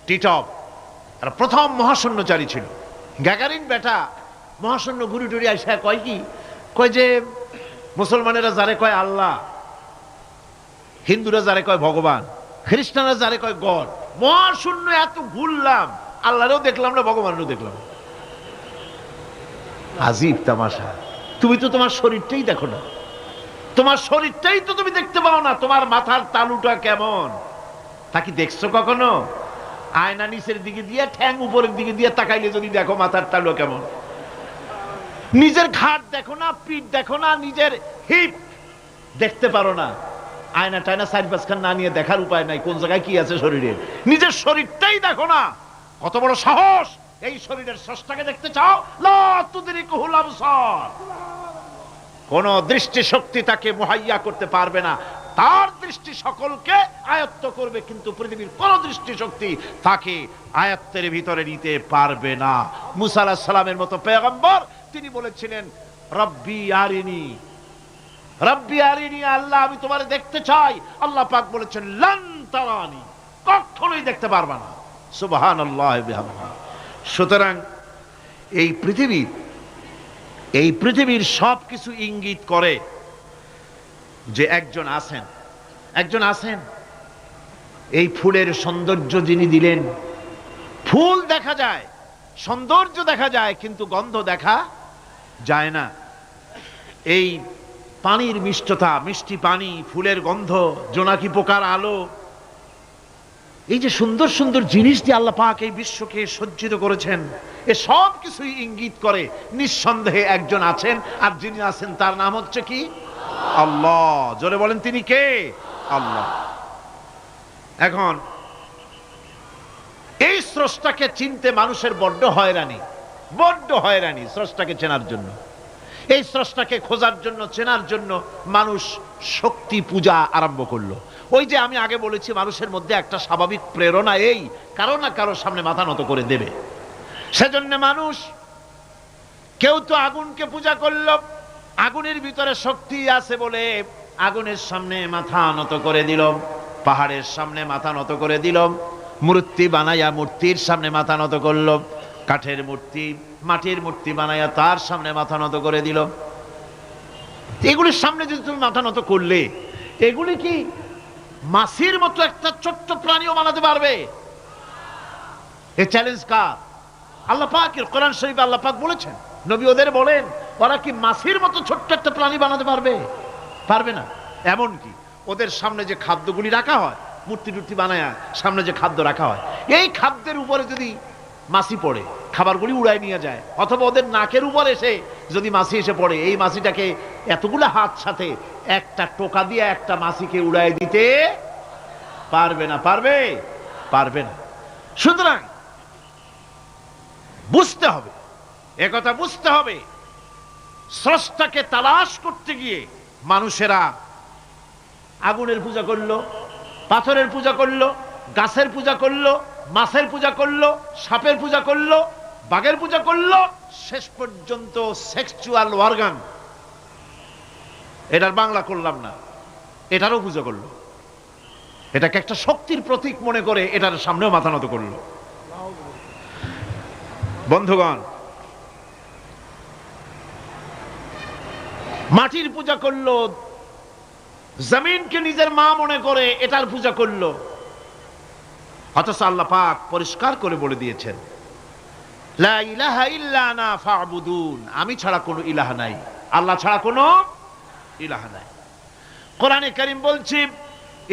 টিটপ আর প্রথম মহাশূন্যচারী ছিল। গ্যাগারিন বেটা মহাশূন্য ঘুরি টুরি আইসা কয় কি, কয় যে মুসলমানেরা যারে কয় আল্লাহ, হিন্দুরা যারে কয় ভগবান, খ্রিস্টানরা যারে কয় গড, মহাশূন্য এত ঘুরলাম, আল্লাহরেও দেখলাম না, ভগবানেরও দেখলাম। আজীব তামাশা। তুমি তো তোমার শরীরটাই দেখো না, তোমার শরীরটাই তো তুমি দেখতে পাও না। তোমার মাথার তালুটা কেমন তা কি দেখছো কখনো? আয়না নিচের দিকে দিয়ে ঠ্যাং উপরের দিকে দিয়ে তাকাইলে যদি দেখো মাথার তালু কেমন। নিজের ঘাট দেখো না, পিঠ দেখো না, নিজের হিপ দেখতে পারো না। আয়না টায়না সাইড পাঁচখান না নিয়ে দেখার উপায় নাই কোন জায়গায় কি আছে শরীরে। নিজের শরীরটাই দেখো না, কত বড় সাহস! এই শরীরের স্রষ্টাকে দেখতে চাও? লা তুদরিকুহুল আবসার। কোন দৃষ্টি শক্তি তাকে মুহাইয়া করতে পারবে না, তার দৃষ্টি সকলকে আয়ত্ত করবে, কিন্তু পৃথিবীর কোন দৃষ্টি শক্তি তাকে আয়ত্তের ভিতরে নিতে পারবে না। মুসা আলাইহিস সালামের মতো পয়গম্বর তিনি বলেছিলেন, রব্বি আরিনি, রব্বি আরিনি, আল্লাহ আমি তোমারে দেখতে চাই। আল্লাহ পাক বলেছেন লান তারানি, কখনোই দেখতে পারবে না। সুবহানাল্লাহ বিহামদিহি। সুতরাং এই পৃথিবীর সব কিছু ইঙ্গিত করে যে একজন আছেন। এই ফুলের সৌন্দর্য যিনি দিলেন, ফুল দেখা যায়, সৌন্দর্য দেখা যায়, কিন্তু গন্ধ দেখা যায় না। এই পানির মিষ্টতা, মিষ্টি পানি, ফুলের গন্ধ, জোনাকি পোকার আলো, এই যে সুন্দর সুন্দর জিনিস দিয়ে আল্লাহ পাক এই বিশ্বকে সজ্জিত করেছেন, এ সব কিছুই ইঙ্গিত করে নিঃসন্দেহে একজন আছেন। আর যিনি আছেন তার নাম হচ্ছে কি? আল্লাহ। জোরে বলেন তিনি কে? আল্লাহ। এখন এই স্রষ্টাকে চিনতে মানুষের বড্ড হয়রানি স্রষ্টাকে চেনার জন্য। এই স্রষ্টাকে খোঁজার জন্য, চেনার জন্য মানুষ শক্তি পূজা আরম্ভ করলো। ওই যে আমি আগে বলেছি, মানুষের মধ্যে একটা স্বাভাবিক প্রেরণা এই কারো না কারো সামনে মাথা নত করে দেবে। সেজন্য মানুষ, কেউ তো আগুনকে পূজা করলো, আগুনের ভিতরে শক্তি আছে বলে আগুনের সামনে মাথা নত করে দিল, পাহাড়ের সামনে মাথা নত করে দিল, মূর্তি বানাইয়া মূর্তির সামনে মাথা নত করলো, কাঠের মূর্তি, মাটির মূর্তি বানাইয়া তার সামনে মাথা নত করে দিল। এগুলির সামনে যদি তুমি মাথা নত করলে, এগুলি কি মাছির মতো একটা ছোট্ট প্রাণীও বানাতে পারবে? এই চ্যালেঞ্জ কার? আল্লাহ পাকের। কোরআন শরীফে আল্লাহ পাক বলেছেন, নবী ওদের বলেন, ওরা কি মাছির মতো ছোট্ট একটা প্রাণী বানাতে পারবে? পারবে না। এমন কি ওদের সামনে যে খাদ্যগুলি রাখা হয়, মূর্তি টুর্তি বানায়া সামনে যে খাদ্য রাখা হয়, এই খাদ্যের উপরে যদি মাছি পড়ে, খাবারগুলি উড়াই নিয়ে যায়, অথবা ওদের নাকের উপর এসে যদি মাছি এসে পড়ে, এই মাছিটাকে এতগুলো হাত সাথে একটা টোকা দিয়ে একটা মাছিকে উড়াই দিতে পারবে না। পারবে না। সুতরাং বুঝতে হবে, একথা বুঝতে হবে, স্রষ্টাকে তালাশ করতে গিয়ে মানুষেরা আগুনের পূজা করলো, পাথরের পূজা করলো, গাছের পূজা করলো, মাছের পূজা করলো, সাপের পূজা করলো, বাঘের পূজা করলো, শেষ পর্যন্ত সেক্সুয়াল অর্গান, এটার বাংলা করলাম না, এটারও পূজা করলো। এটাকে একটা শক্তির প্রতীক মনে করে এটার সামনেও মাথা নত করলো। বন্ধুগণ, মাটির পূজা করলো, জমিনকে নিজের মা মনে করে এটার পূজা করলো। অথচ আল্লাহ পাক পরিষ্কার করে বলে দিয়েছেন, লা ইলাহা ইল্লা আনা ফা'বুদুন, আমি ছাড়া কোনো ইলাহ নাই, আল্লাহ ছাড়া কোনো ইলাহ নাই। কোরআনে কারীম বলছে,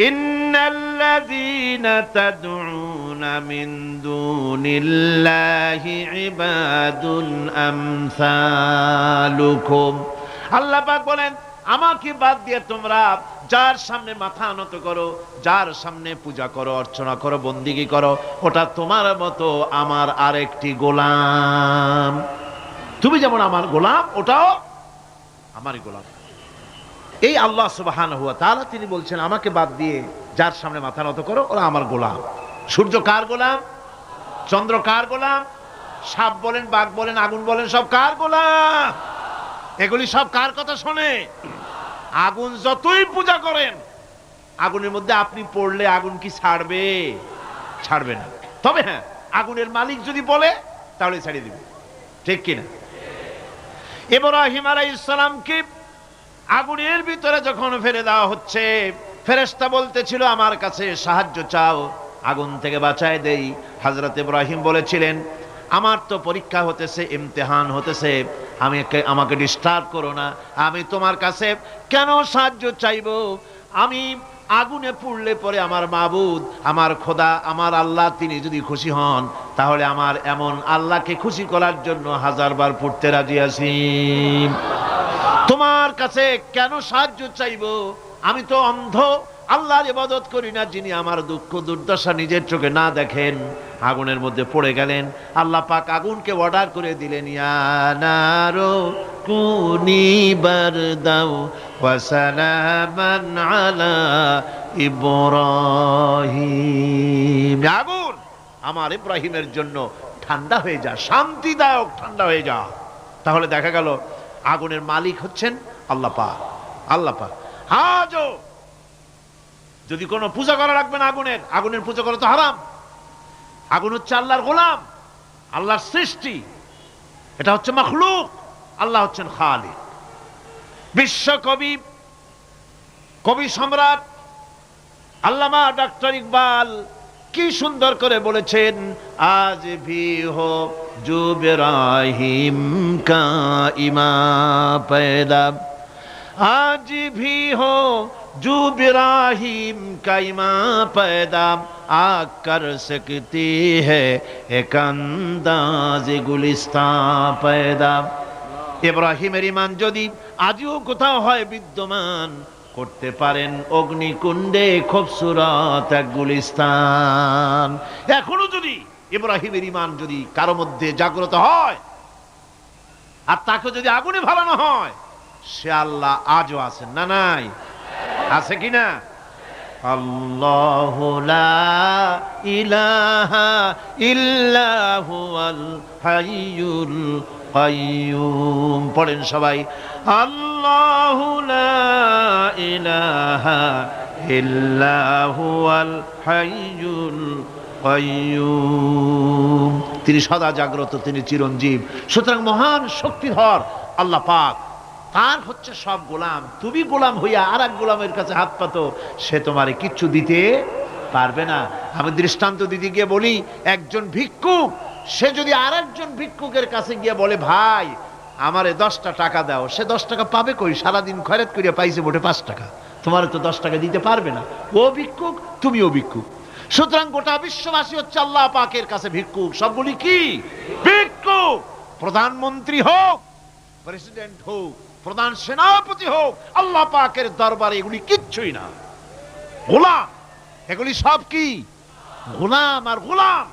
ইন্নাল্লাযীনা তাদউনা মিন দুনিল্লাহি ইবাদুন আমসালুকুম। আল্লাহ পাক বলেন, আমাকে বাদ দিয়ে তোমরা যার সামনে মাথা নত করো, যার সামনে পূজা করো, অর্চনা করো, বন্দিগি করো, ওটা তোমার মতো আমার আরেকটি গোলাম। তুমি যেমন আমার গোলাম, ওটাও আমারই গোলাম। এই আল্লাহ সুবহানাহু ওয়া তাআলা তিনি বলছেন, আমাকে বাদ দিয়ে যার সামনে মাথা নত করো, ওরা আমার গোলাম। সূর্য কার গোলাম? চন্দ্র কার গোলাম? সাপ বলেন, বাঘ বলেন, আগুন বলেন, সব কার গোলাম? এগুলি সব কার কথা শোনে? আগুন যতই পূজা করেন, আগুনের মধ্যে আপনি পড়লে আগুন কি ছাড়বে? ছাড়বে না। তবে হ্যাঁ, আগুনের মালিক যদি বলে তাহলে ছেড়ে দিবে, ঠিক কিনা? ইব্রাহিম আলাইহিস সালামকে আগুনের ভিতরে যখন ফেলে দেওয়া হচ্ছে, ফেরেশতা বলতেছিল, আমার কাছে সাহায্য চাও, আগুন থেকে বাঁচায় দেই। হযরত ইব্রাহিম বলেছিলেন, আমার তো পরীক্ষা হতেছে, ইমতিহান হতেছে, আমাকে ডিস্টার্ব করো না, আমি তোমার কাছে কেন সাহায্য চাইবো? আমি আগুনে পুড়লে পরে আমার মাবুদ, আমার খোদা, আমার আল্লাহ তিনি যদি খুশি হন, তাহলে আমার এমন আল্লাহকে খুশি করার জন্য 1000 বার পুড়তে রাজি আছি। তোমার কাছে কেন সাহায্য চাইবো? আমি তো অন্ধ, আল্লাহর ইবাদত করি না, যিনি আমার দুঃখ দুর্দশা নিজের চোখে না দেখেন। আগুনের মধ্যে পড়ে গেলেন। আল্লাহ পাক আগুনকে অর্ডার করে দিলেন, ইয়া নারু কুনি বারদাও ওয়া সালামান আলা ইব্রাহিম। আগুন, আমার ইব্রাহিমের জন্য ঠান্ডা হয়ে যা, শান্তিদায়ক ঠান্ডা হয়ে যা। তাহলে দেখা গেল আগুনের মালিক হচ্ছেন আল্লাহ পাক। আল্লাহ পাক আজও যদি কোনো পূজা করা রাখবেন আগুনের, আগুনের পূজা করা তো হারাম। আগুন হচ্ছে আল্লাহর গোলাম, আল্লাহর সৃষ্টি, এটা হচ্ছে মাখলুক, আল্লাহ হচ্ছেন খালিক। বিশ্বকবি, কবি সম্রাট আল্লামা ডক্টর ইকবাল কি সুন্দর করে বলেছেন, আজ ভি হো জো ইব্রাহিম কা ইমা पैदा, आज भी हो जो इब्राहिम का इमां पैदा, आग कर सकती है एक अंदाज गुलिस्तान पैदा। ইব্রাহিমের ঈমান যদি আজও কোথাও হয় বিদ্যমান, করতে পারেন অগ্নিকুণ্ডে খুবসুরত এক গুলিস্তান। এখনো যদি ইব্রাহিমের ঈমান যদি কারো মধ্যে জাগ্রত হয়, আর তাকে যদি আগুনে ভালানো হয়, সে আল্লাহ আজও আছেন না? নাই? আছে কিনা? আল্লাহু লা ইলাহা ইল্লা হুয়াল হাইয়ুল কাইয়ুম। পড়েন সবাই, আল্লাহু লা ইলাহা ইল্লা হুয়াল হাইয়ুল কাইয়ুম। তিনি সদা জাগ্রত, তিনি চিরঞ্জীব। সুতরাং মহান শক্তিধর আল্লাহ পাক, তার হচ্ছে সব গোলাম। তুমি গোলাম হইয়া আর এক গোলামের কাছে হাত পাতো, সে তোমারে কিচ্ছু দিতে পারবে না। আমি দৃষ্টান্ত দিতে গিয়ে বলি, একজন ভিক্ষুক সে যদি আর একজন ভিক্ষুকের কাছে গিয়ে বলে, ভাই আমারে 10টা টাকা দাও, সে 10 টাকা পাবে কই? সারাদিন খয়রাত করিয়া পাইছে মোটে 5 টাকা, তোমারে তো 10 টাকা দিতে পারবে না। ও ভিক্ষুক, তুমিও ভিক্ষুক। সুতরাং গোটা বিশ্ববাসী হচ্ছে আল্লাহ পাকের কাছে ভিক্ষুক। সবগুলি কি ভিক্ষুক? প্রধানমন্ত্রী হোক, প্রেসিডেন্ট হোক, প্রধান সেনাপতি হোক, আল্লাহ পাকের দরবারে এগুলি কিচ্ছুই না, গোলাম। এগুলি সব কি? গোলাম আর গোলাম।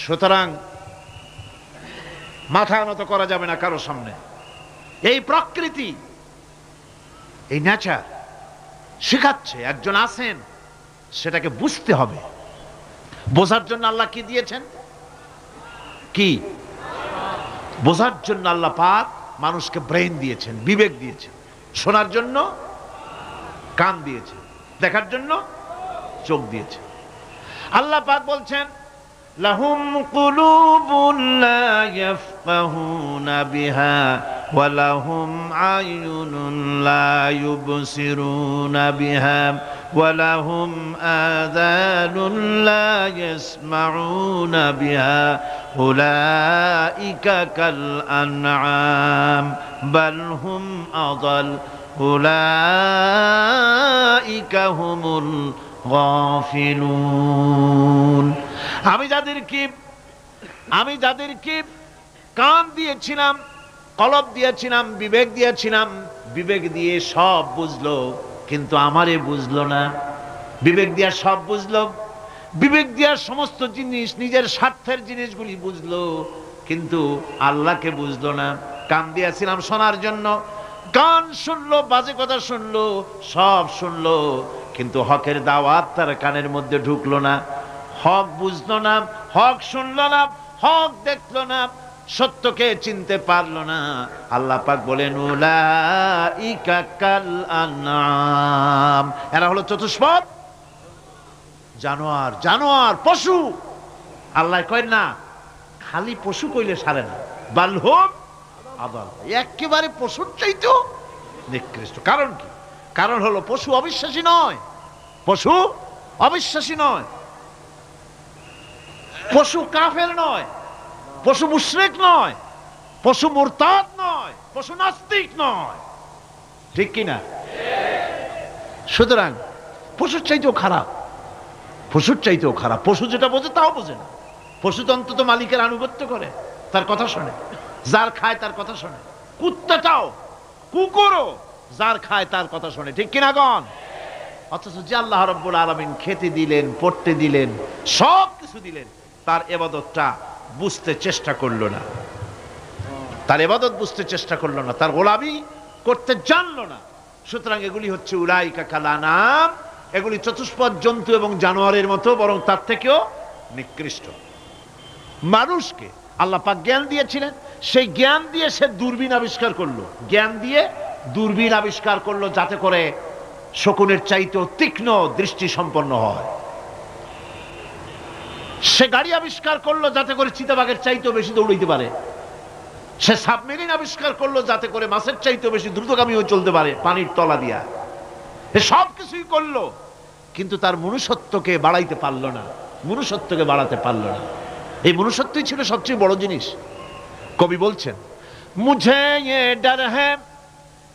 সুতরাং মাথা নত করা যাবে না কারো সামনে। এই প্রকৃতি, এই নেচার শেখাচ্ছে, একজন আছেন, সেটাকে বুঝতে হবে। বোঝার জন্য আল্লাহ কি দিয়েছেন? কি বোঝার জন্য আল্লাহ পাক মানুষকে ব্রেন দিয়েছেন, বিবেক দিয়েছেন। শোনার জন্য কান দিয়েছেন, দেখার জন্য চোখ দিয়েছেন। আল্লাহ পাক বলছেন, লাহুম কুলুবুন লা ইয়াফকাহুনা বিহা ওয়া লাহুম আয়ুনুন লা ইউবসিরুনা বিহা ওয়া লাহুম আযানুন লা ইয়াসমাউনা বিহা উলাইকা কাল আনআম বাল হুম আযাল উলাইকা হুমুল গাফিলুন। আমি যাদেরকে কান দিয়েছিলাম, কলব দিয়েছিলাম, বিবেক দিয়েছিলাম, বিবেক দিয়ে সব বুঝলো, কিন্তু আমারে বুঝলো না। বিবেক দিয়া সব বুঝলো, বিবেক দিয়া সমস্ত জিনিস, নিজের স্বার্থের জিনিসগুলি বুঝলো, কিন্তু আল্লাহকে বুঝলো না। কান দিয়েছিলাম শোনার জন্য, গান শুনলো, বাজে কথা শুনলো, সব শুনলো, কিন্তু হকের দাওয়াত তার কানের মধ্যে ঢুকলো না। হক বুঝলো না, হক শুনলো না, হক দেখলো না, সত্যকে চিনতে পারলো না। আল্লাহ পাক বলেন উলাইকা কাল আনআম, এরা হলো চতুষ্পদ জানোয়ার, জানোয়ার পশু। আল্লাহ কয় না খালি পশু কইলে সারে না, বাল হুম আদাল, একেবারে পশুর চাইতেও নিকৃষ্ট। কারণ কি? কারণ হলো পশু অবিশ্বাসী নয়, পশু অবিশ্বাসী নয়, পশু কাফের নয়, পশু মুশরিক নয়, পশু মুরতাদ নয়, পশু নাস্তিক নয়, ঠিক কিনা? সুতরাং পশুর চাইতেও খারাপ, পশুর চাইতেও খারাপ। পশু যেটা বোঝে তাও বোঝে না। পশু তো অন্তত মালিকের আনুগত্য করে, তার কথা শোনে, যার খায় তার কথা শোনে। কুত্তাটাও, কুকুরও যার খায় তার কথা শোনে, ঠিক কিনা গণ? অথচ যে আল্লাহ রাব্বুল আলামিন খেতে দিলেন, পড়তে দিলেন, সব কিছু দিলেন, তার ইবাদতটা বুঝতে চেষ্টা করলো না, তার ইবাদত বুঝতে চেষ্টা করলো না, তার গোলামি করতে জানলো না। সুতরাং এগুলি হচ্ছে উলাইকা কাল আনআম, এগুলি চতুষ্পদ জন্তু এবং জানোয়ারের মতো, বরং তার থেকেও নিকৃষ্ট। মানুষকে আল্লাহ পাক জ্ঞান দিয়েছিলেন, সেই জ্ঞান দিয়ে সে দূরবীন আবিষ্কার করলো, জ্ঞান দিয়ে দূরবীন আবিষ্কার করলো, যাতে করে শকুনের চাইতেও তীক্ষ্ণ দৃষ্টি সম্পন্ন হয়। সে গাড়ি আবিষ্কার করলো যাতে করে চিতাবাঘের চাইতেও বেশি দৌড়াইতে পারে। সে সাবমেরিন আবিষ্কার করলো যাতে করে মাছের চাইতেও বেশি দ্রুতগামী হয়ে চলতে পারে পানির তলা দিয়া। সব কিছুই করলো, কিন্তু তার মনুষ্যত্বকে বাড়াইতে পারলো না, মনুষ্যত্বকে বাড়াতে পারলো না। এই মনুষ্যত্বই ছিল সবচেয়ে বড় জিনিস। কবি বলছেন, মুঝে ये डर है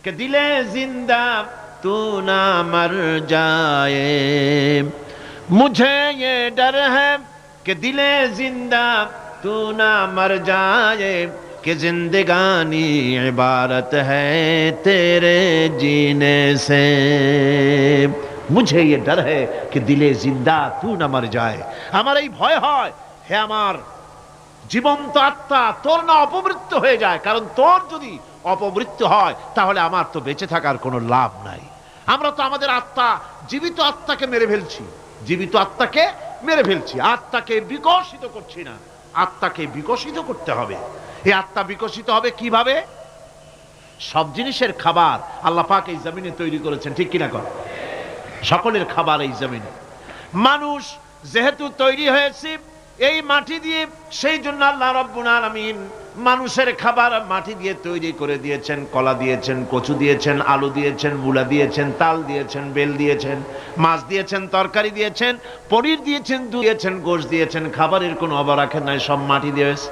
कि दिले जिंदा तू ना मर जाए, मुझे ये डर है कि दिले जिंदा तू ना मर जाए, कि जिंदगानी इबारत है तेरे जीने से, मुझे ये डर है कि दिले जिंदा तू ना मर जाए। আমার এই ভয় হয়, হে আমার জীবন্ত আত্মা, তোর না অপমৃত্যু হয়ে যায়। কারণ তোর যদি অপমৃত্যু হয় তাহলে আমার তো বেঁচে থাকার কোনো লাভ নাই। আমরা তো আমাদের আত্মা, জীবিত আত্মাকে মেরে ফেলছি, জীবিত আত্মাকে মেরে ফেলছি, আত্মাকে বিকশিত করছি না। আত্মাকে বিকশিত করতে হবে। এই আত্মা বিকশিত হবে কিভাবে? সব জিনিসের খাবার আল্লাহ পাক এই জমিনে তৈরি করেছেন, ঠিক কিনা কর? সকলের খাবার এই জমিনে। মানুষ যেহেতু তৈরি হয়েছে এই মাটি দিয়ে, সেই জন্য আল্লাহ রাব্বুল আলামিন মানুষের খাবার মাটি দিয়ে তৈরি করে দিয়েছেন। কলা দিয়েছেন, কচু দিয়েছেন, আলু দিয়েছেন, মূলা দিয়েছেন, তাল দিয়েছেন, বেল দিয়েছেন, মাছ দিয়েছেন, তরকারি দিয়েছেন, পনির দিয়েছেন, দুধ দিয়েছেন, গোশত দিয়েছেন। খাবারের কোনো অভাব রাখেন নাই, সব মাটি দিয়েছে।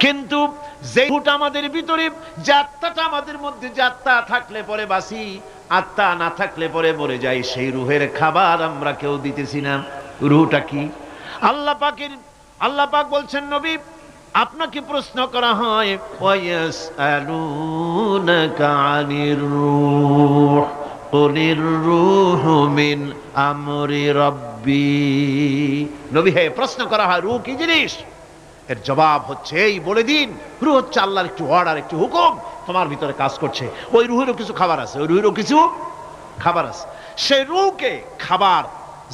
কিন্তু যে রুহটা আমাদের ভিতরে, যে আত্মাটা আমাদের মধ্যে, যে আত্মা থাকলে পরে বাঁচি, আত্মা না থাকলে পরে মরে যাই, সেই রুহের খাবার আমরা কেউ দিতেছি না। রুহটা কি? আল্লাহ পাক বলছেন, নবী আপনাকে প্রশ্ন করা হয়, ওয়ায়াসআলুনাকা আনির রূহ কুলির রূহু মিন আমরি রাব্বি। নবী হে, প্রশ্ন করা হয় রূহ কি জিনিস? এর জবাব হচ্ছে এই, বলে দিন রূহ হচ্ছে আল্লাহর একটু অর্ডার, একটু হুকুম তোমার ভিতরে কাজ করছে। ওই রূহেরও কিছু খাবার আছে, ওই রূহেরও কিছু খাবার আছে। সেই রূহকে খাবার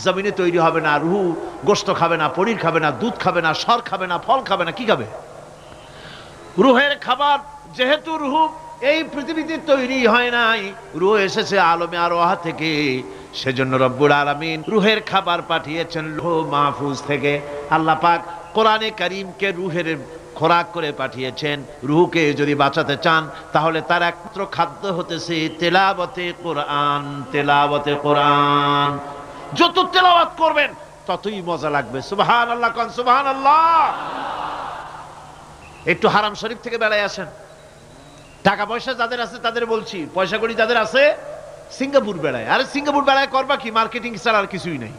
জমিনে তৈরি হবে না। রুহ গোশত খাবে না, পনির খাবে না, দুধ খাবে না, সর খাবে না, ফল খাবে না, কি খাবে? রুহের খাবার। যেহেতু রুহ এই পৃথিবীতে তৈরি হয় নাই, রুহ এসেছে আলমে আরওয়াহ থেকে, সেজন্য রব্বুল আলামিন রুহের খাবার পাঠিয়েছেন লৌহ মাহফুজ থেকে। আল্লাহ পাক কোরআনে কারীমকে রূহের খোরাক করে পাঠিয়েছেন। রূহকে যদি বাঁচাতে চান তাহলে তার একমাত্র খাদ্য হতেছে তেলাওয়াতে কোরআন। তেলাওয়াতে কোরআন, যত তেলাওয়াত করবেন ততই মজা লাগবে। সুবহানাল্লাহ, কোন সুবহানাল্লাহ। একটু হারাম শরীফ থেকে বেড়ায় আসেন। টাকা পয়সা যাদের আছে তাদের বলছি, পয়সা কড়ি যাদের আছে সিঙ্গাপুর বেড়ায়। আরে সিঙ্গাপুর বেড়ায় করবা কি? মার্কেটিং ছাড়া আর কিছুই নাই।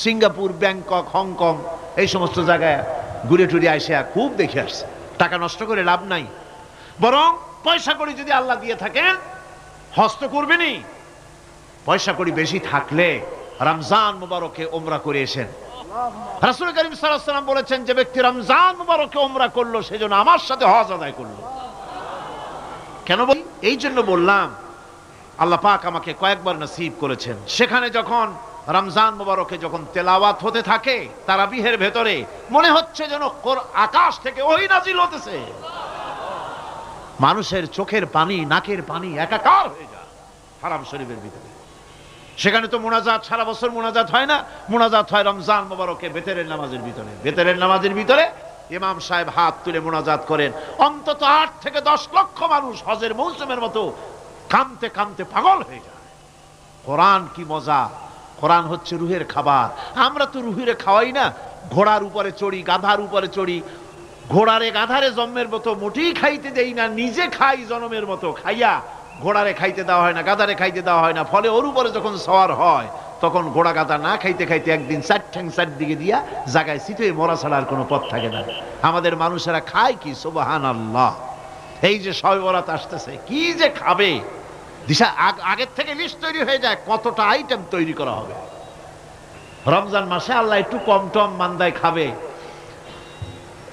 সিঙ্গাপুর, ব্যাংকক, হংকং এই সমস্ত জায়গায় ঘুরে টুরে আসে খুব দেখে আসছে। টাকা নষ্ট করে লাভ নাই, বরং পয়সা কড়ি যদি আল্লাহ দিয়ে থাকেন হস্ত করবেনই। পয়সা কড়ি বেশি থাকলে রমজান মুবারকে উমরা করে এসেন। রাসূল করিম সাল্লাল্লাহু আলাইহি ওয়াসাল্লাম বলেছেন, যে ব্যক্তি রমজান মুবারকে উমরা করলো সেজন্য আমার সাথে হজ আদায় করলো। কেন বলি? এই জন্য বললাম, আল্লাহ পাক আমাকে কয়েকবার নসিব করেছেন। সেখানে যখন রমজান মুবারকে যখন তেলাওয়াত হতে থাকে তারাবিহের ভেতরে, মনে হচ্ছে যেন আকাশ থেকে ওহী নাজিল হতেছে। মানুষের চোখের পানি, নাকের পানি একাকার হয়ে যায় হারাম শরীফের ভিতরে। সেখানে তো মুনাজাত সারা বছর মুনাজাত হয় না, মুনাজাত হয় রমজান মুবারকে বেতেরের নামাজের ভিতরে। বেতেরের নামাজের ভিতরে ইমাম সাহেব হাত তুলে মুনাজাত করেন। অন্তত 8 থেকে 10 লক্ষ মানুষ হজের মৌসুমের মতো কাঁদতে কাঁদতে পাগল হয়ে যায়। কোরআন কি মজা! কোরআন হচ্ছে রুহের খাবার। আমরা তো রুহের খাওয়াই না, ঘোড়ার উপরে চড়ি, গাধার উপরে চড়ি। ঘোড়ারে গাধারে জন্মের মতো মোটেই খাইতে দেই না, নিজে খাই জন্মের মতো। খাইয়া ঘোড়ারে খাইতে দেওয়া হয় না, গাধারে খাইতে দেওয়া হয় না। ফলে ওর উপরে যখন সওয়ার হয় তখন ঘোড়া গাধা না খাইতে খাইতে একদিন 4 ঠ্যাং 4 দিকে দিয়া জায়গায় সিটে মরা ছাড়া আর কোনো পথ থাকে না। আমাদের মানুষেরা খায় কি? সুবহানাল্লাহ। এই যে শবে বরাত আসতেছে, কি যে খাবে! দিশা আগের থেকে লিস্ট তৈরি হয়ে যায় কতটা আইটেম তৈরি করা হবে। রমজান মাসে আল্লাহ একটু কম টম মান্দায় খাবে।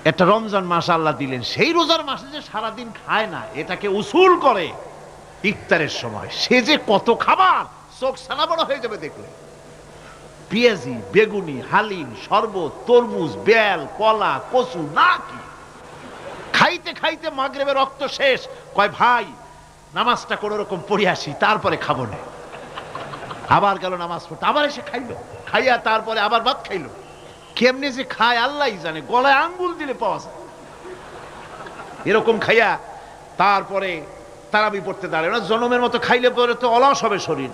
একটা রমজান মাস আল্লাহ দিলেন, সেই রোজার মাসে যে সারাদিন খায় না, এটাকে উসুল করে ইফতারের সময়। সে যে কত খাবার, চোখ ছানা বড় হয়ে যাবে দেখলে। পেঁয়াজি, বেগুনি, হালিম, শরবত, তরমুজ, বেল, কলা, কচু, না কি খাইতে খাইতে মাগরিবের রক্ত শেষ। কয় ভাই নামাজটা কোন রকম পড়ে আসি, তারপরে খাবো না। আবার গেল নামাজ পড়তে, আবার এসে খাইলো, খাইয়া তারপরে আবার ভাত খাইলো। কেমনে যে খায় আল্লাহ জানে, গলায় আঙ্গুল দিলে পাওয়া যায় এরকম খাইয়া। তারপরে তারাবি পড়তে দাঁড়ায় না, জনমের মতো খাইলে পরে তো অলস হবে শরীর।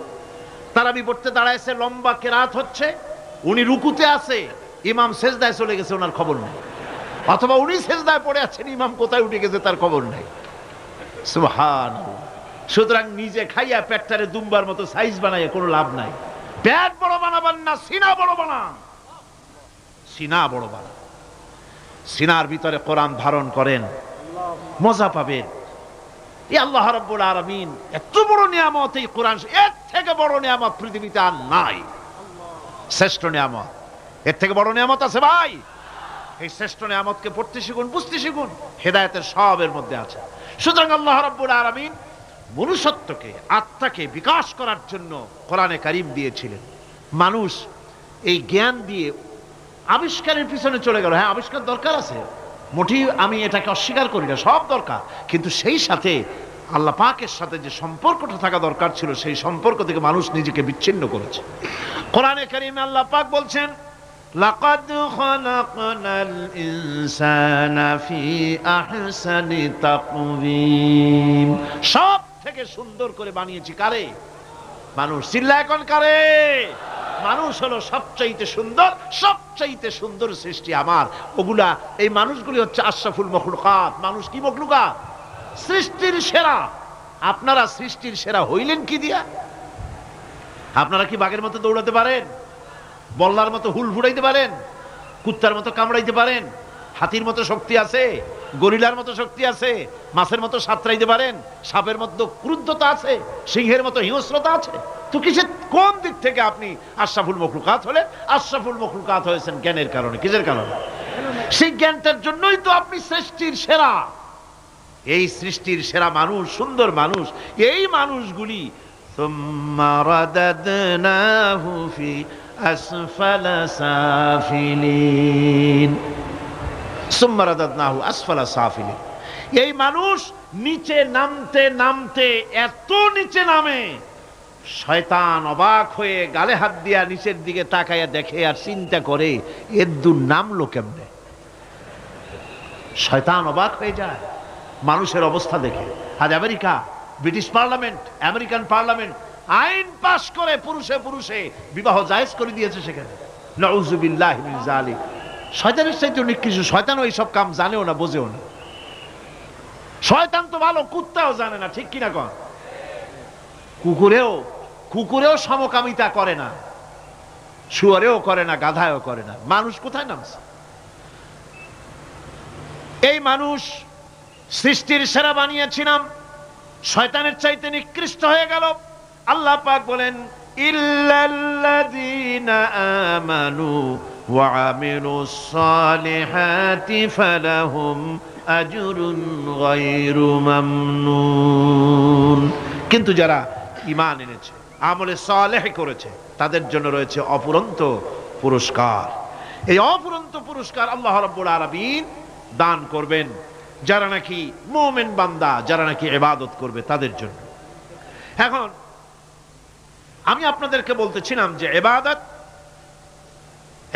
তারাবি পড়তে দাঁড়াইছে, লম্বা কেরাত হচ্ছে, উনি রুকুতে আছে, ইমাম সেজদায় চলে গেছে, ওনার খবর নেই। অথবা উনি সেজদায় পড়ে আছেন, ইমাম কোথায় উঠে গেছে তার খবর নেই। সুবহানাল্লাহ। সুতরাং নিজে খাইয়া পেটটারে দুম্বার মতো সাইজ বানাইয়া কোনো লাভ নাই। পেট বড় বানাবেন না, সিনা বড় বানান। সিনা বড় বানান, সিনার ভিতরে কোরআন ধারণ করেন, মজা পাবেন। এই আল্লাহ রাব্বুল আলামিন এত বড় নিয়ামত, এই কোরআন, এর থেকে বড় নিয়ামত পৃথিবীতে আর নাই। শ্রেষ্ঠ নিয়ামত, এর থেকে বড় নিয়ামত আছে ভাই? এই শ্রেষ্ঠ নিয়ামতকে পড়তে শিখুন, বুঝতে শিখুন, হেদায়েতের সবের মধ্যে আছে। সুতরাং আল্লাহ রাব্বুল আলামিন মনুষ্যত্বকে, আত্মাকে বিকাশ করার জন্য কোরআনে কারীম দিয়েছিলেন। মানুষ এই জ্ঞান দিয়ে আবিষ্কারের পিছনে চলে গেল। হ্যাঁ, আবিষ্কার দরকার আছে, মোটেই আমি এটাকে অস্বীকার করি না, সব দরকার। কিন্তু সেই সাথে আল্লাহ পাকের সাথে যে সম্পর্কটা থাকা দরকার ছিল, সেই সম্পর্ক থেকে মানুষ নিজেকে বিচ্ছিন্ন করেছে। কোরআনে কারীমে আল্লাহ পাক বলছেন, লাকাদ খালাকনাল ইনসানা ফি আহসানি তাকওয়িম। সব থেকে সুন্দর করে বানিয়েছি কারে? মানুষ। চিল্লা এখন কারে? মানুষ হলো সবচাইতে সুন্দর, সবচাইতে সুন্দর সৃষ্টি আমার। ওগুলা, এই মানুষগুলি হচ্ছে আশরাফুল মখলুকাত। মানুষ কি মখলুকাত? সৃষ্টির সেরা। আপনারা সৃষ্টির সেরা হইলেন কি দিয়া? আপনারা কি বাঘের মতো দৌড়াতে পারেন? বল্লার মতো হুল ফুড়াইতে পারেন? কুত্তার মতো কামড়াইতে পারেন? হাতির মতো শক্তি আছে? গরিলার মতো শক্তি আছে? মাছের মতো সাঁতরাইতে পারেন? সাপের মতো ক্রুদ্ধতা আছে? সিংহের মতো হিংস্রতা আছে? তো কিসের, কোন দিক থেকে আপনি আশরাফুল মখলুকাত হলেন? আশরাফুল মখলুকাত হয়েছেন জ্ঞানের কারণে। কিসের কারণে? সেই জ্ঞানটার জন্যই তো আপনি সৃষ্টির সেরা। এই সৃষ্টির সেরা মানুষ, সুন্দর মানুষ, এই মানুষগুলি সুম্মা রাদাদনাহু ফি আসফালা সাফিলিন। সুম্মা রাদাদনাহু আসফালা সাফিলিন। এই মানুষ নিচে নামতে নামতে এত নিচে নামে, শয়তান অবাক হয়ে গালে হাত দিয়া নিচের দিকে তাকাইয়া দেখে আর চিন্তা করে, এর দূর নামলো কেমনে? শয়তান অবাক হয়ে যায় মানুষের অবস্থা দেখে। আজ America, British parliament, American parliament আইন পাশ করে পুরুষে পুরুষে বিবাহ জায়েজ করে দিয়েছে সেখানে। নাউযুবিল্লাহি মিন যালিক। শয়তানের চাইতে নিকৃষ্ট। শয়তান ওই সব কাম জানেও না, বোঝেও না। শয়তান তো ভালো, কুত্তাও জানে না, ঠিক কিনা কন? কুকুরেও সমকামিতা করে না, শুয়োরেও করে না, গাধায়ও করে না। মানুষ কোথায় নামছে? এই মানুষ সৃষ্টির সেরা বানিয়েছিলাম, শয়তানের চাইতে নিকৃষ্ট হয়ে গেল। আল্লাহ পাক বলেন, ইল্লাল্লাযীনা আমানু ওয়া আমিলুস সালিহাতি ফালাহুম আজরুন গায়রু মামনুন। কিন্তু যারা ঈমান এনেছে, আমলে সালেহ করেছে, তাদের জন্য রয়েছে অফুরন্ত পুরস্কার। এই অফুরন্ত পুরস্কার আল্লাহ রাব্বুল আলামিন দান করবেন যারা নাকি মুমিন বান্দা, যারা নাকি ইবাদত করবে তাদের জন্য। এখন আমি আপনাদেরকে বলতেছিলাম যে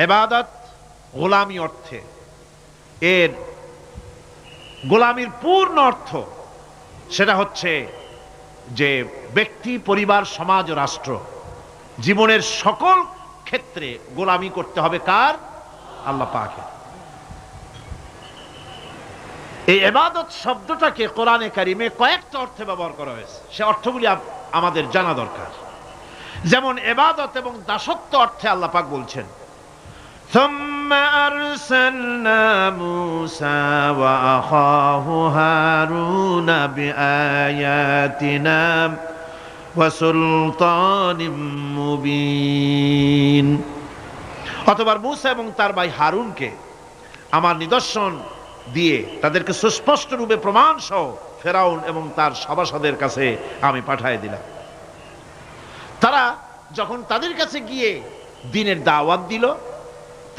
ইবাদত গোলামি অর্থে, এর গোলামির পূর্ণ অর্থ সেটা হচ্ছে যে ব্যক্তি, পরিবার, সমাজ ও রাষ্ট্র, জীবনের সকল ক্ষেত্রে গোলামি করতে হবে কার? আল্লাহ পাকের। এই ইবাদত শব্দটাকে কোরআনে কারিমে কয়েকটা অর্থে ব্যবহার করা হয়েছে, সে অর্থগুলি আমাদের জানা দরকার। যেমন ইবাদত এবং দাসত্ব অর্থে আল্লাহ পাক বলছেন, সুম্মা আরসালনা মূসা ওয়া আখাহু হারুনা বিআয়াতিনা ওয়া সুলতানিম মুবিন। অথবা মূসা এবং তার ভাই হারুনকে আমার নিদর্শন দিয়ে তাদেরকে সুস্পষ্ট রূপে প্রমাণ সহ ফেরাউন এবং তার সভাসদের কাছে আমি পাঠিয়ে দিলাম। তারা যখন তাদের কাছে গিয়ে দ্বীনের দাওয়াত দিল,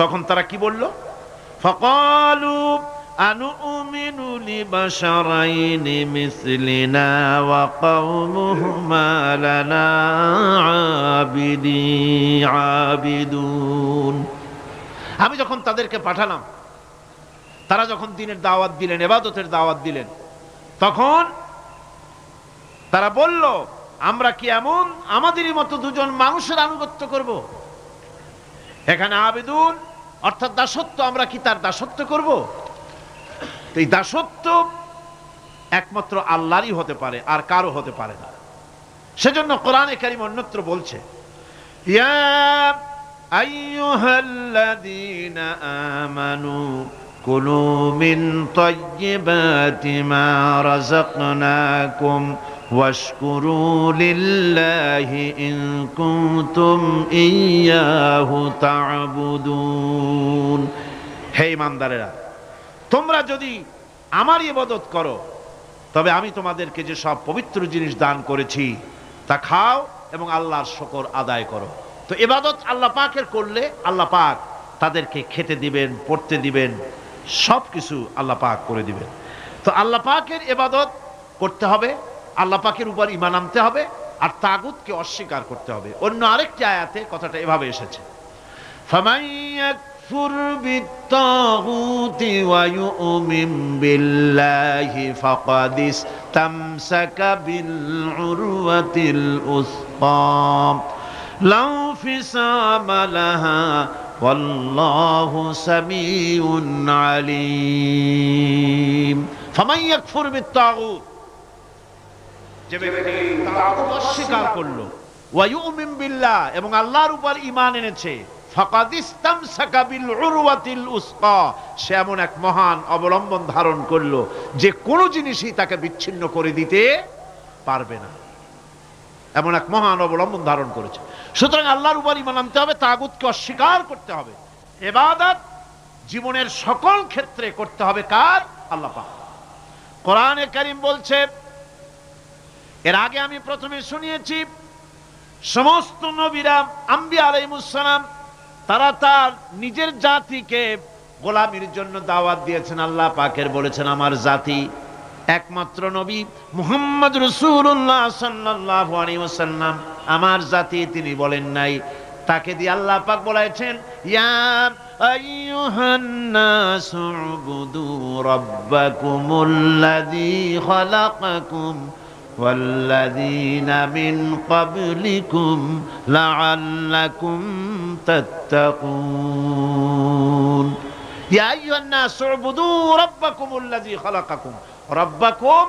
তখন তারা কি বলল? ফাকালু আনুমিনু লিবাশারাইনি মিসলিনা ওয়া কওমুহুমা লানা আবিদুন। আমি যখন তাদেরকে পাঠালাম, তারা যখন দ্বীনের দাওয়াত দিলেন, ইবাদতের দাওয়াত দিলেন, তখন তারা বলল, আমরা কি এমন আমাদেরই মতো দুজন মানুষের আনুগত্য করব? এখানে আবিদুন অর্থাৎ দাসত্ব, আমরা কি তার দাসত্ব করব? এই দাসত্ব একমাত্র আল্লাহরই হতে পারে, আর কারো হতে পারে না। সেজন্য কোরআনে কারীম অন্যত্র বলছে, ইয়া আইয়ুহাল্লাযীনা আমানু কুলু মিন তাইয়্যিবাতি মা রাযাকনাকুম ওয়াশকুরু লিল্লাহি ইন কুনতুম ইয়্যাহু তা'বুদুন। হে ঈমানদারেরা, তোমরা যদি আমার ইবাদত করো, তবে আমি তোমাদেরকে যে সব পবিত্র জিনিস দান করেছি তা খাও এবং আল্লাহর শুকর আদায় করো। তো ইবাদত আল্লাহ পাকের করলে আল্লাহ পাক তাদেরকে খেতে দিবেন, পড়তে দিবেন, সবকিছু আল্লাহ পাক করে দিবেন। তো আল্লাহ পাকের ইবাদত করতে হবে, আল্লাহ পাকের উপর ঈমান আনতে হবে, আর তাগুতকে অস্বীকার করতে হবে। অন্য আরেকটি আয়াতে কথাটা এভাবে এসেছে, ফামান ইয়াকফুর বিত্তাগুতি ওয়া ইউমিন বিল্লাহি ফাকাদ ইসতামসাকা বিল উরওয়াতিল উসকা লা ফিসামা লাহা ওয়াল্লাহু সামিউন আলীম। ফামান ইয়াকফুর বিত্তাগুত, যে ব্যক্তি তাগুত অস্বীকার করলো, ওয়া ইউমিন বিল্লাহ এবং আল্লাহর উপর ঈমান এনেছে, ফাকাদ ইসতামসাকা বিল উরওয়াতিল উসকা, সে এমন এক মহান অবলম্বন ধারণ করলো যে কোনো জিনিসই তাকে বিচ্ছিন্ন করে দিতে পারবে না। এমন এক মহান অবলম্বন ধারণ করেছে। সুতরাং আল্লাহর উপর ঈমান আনতে হবে, তাগুতকে অস্বীকার করতে হবে। ইবাদত জীবনের সকল ক্ষেত্রে করতে হবে কার? আল্লাহ পাক। কোরআনে কারীম বলছে, এর আগে আমি প্রথমে শুনিয়েছি, সমস্ত নবীরা, আম্বিয়া আলাইহিস সালাম, তারা তার নিজের জাতিকে গোলামির জন্য দাওয়াত দিয়েছেন। আল্লাহ পাকের বলেছেন, আমার জাতি, একমাত্র নবী মুহাম্মদ রাসূলুল্লাহ সাল্লাল্লাহু আলাইহি ওয়াসাল্লাম আমার জাতি, তিনি বলেন নাই তাকে দিয়ে আল্লাহ পাক বলেছেন, ইয়া আইয়ুহান নাসু উবুদু রাব্বাকুমুল্লাযী খালাকাকুম ওয়াল্লাযীনা মিন ক্বাবলিকুম লাআল্লাকুম তাত্তাকুন। ইয়া আইয়ুহান নাসু উবুদু রাব্বাকুমুল্লাযী খালাকাকুম। রাব্বাকুম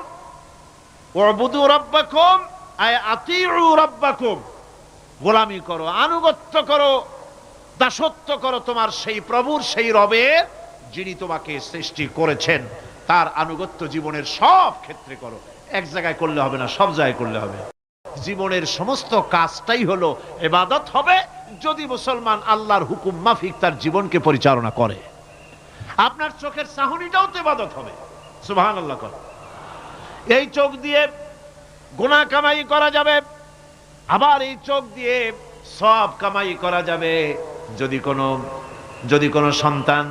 উবুদু রাব্বাকুম আয় আতিউ রাব্বাকুম। গোলামি করো, আনুগত্য করো, দাসত্ব করো তোমার সেই প্রভুর, সেই রবের যিনি তোমাকে সৃষ্টি করেছেন। তার আনুগত্য জীবনের সব ক্ষেত্রে করো। এক জায়গায় করলে হবে না, সব জায়গায় করলে হবে। জীবনের সমস্ত কাজটাই হলো ইবাদত হবে যদি মুসলমান আল্লাহর হুকুম মাফিক তার জীবনকে পরিচালনা করে। আপনার চোখের চাহনিটাও তো ইবাদত হবে। সুবহানাল্লাহ। এই চোখ দিয়ে গুনাহ কামাই করা যাবে, আবার এই চোখ দিয়ে সওয়াব কামাই করা যাবে। যদি কোনো সন্তান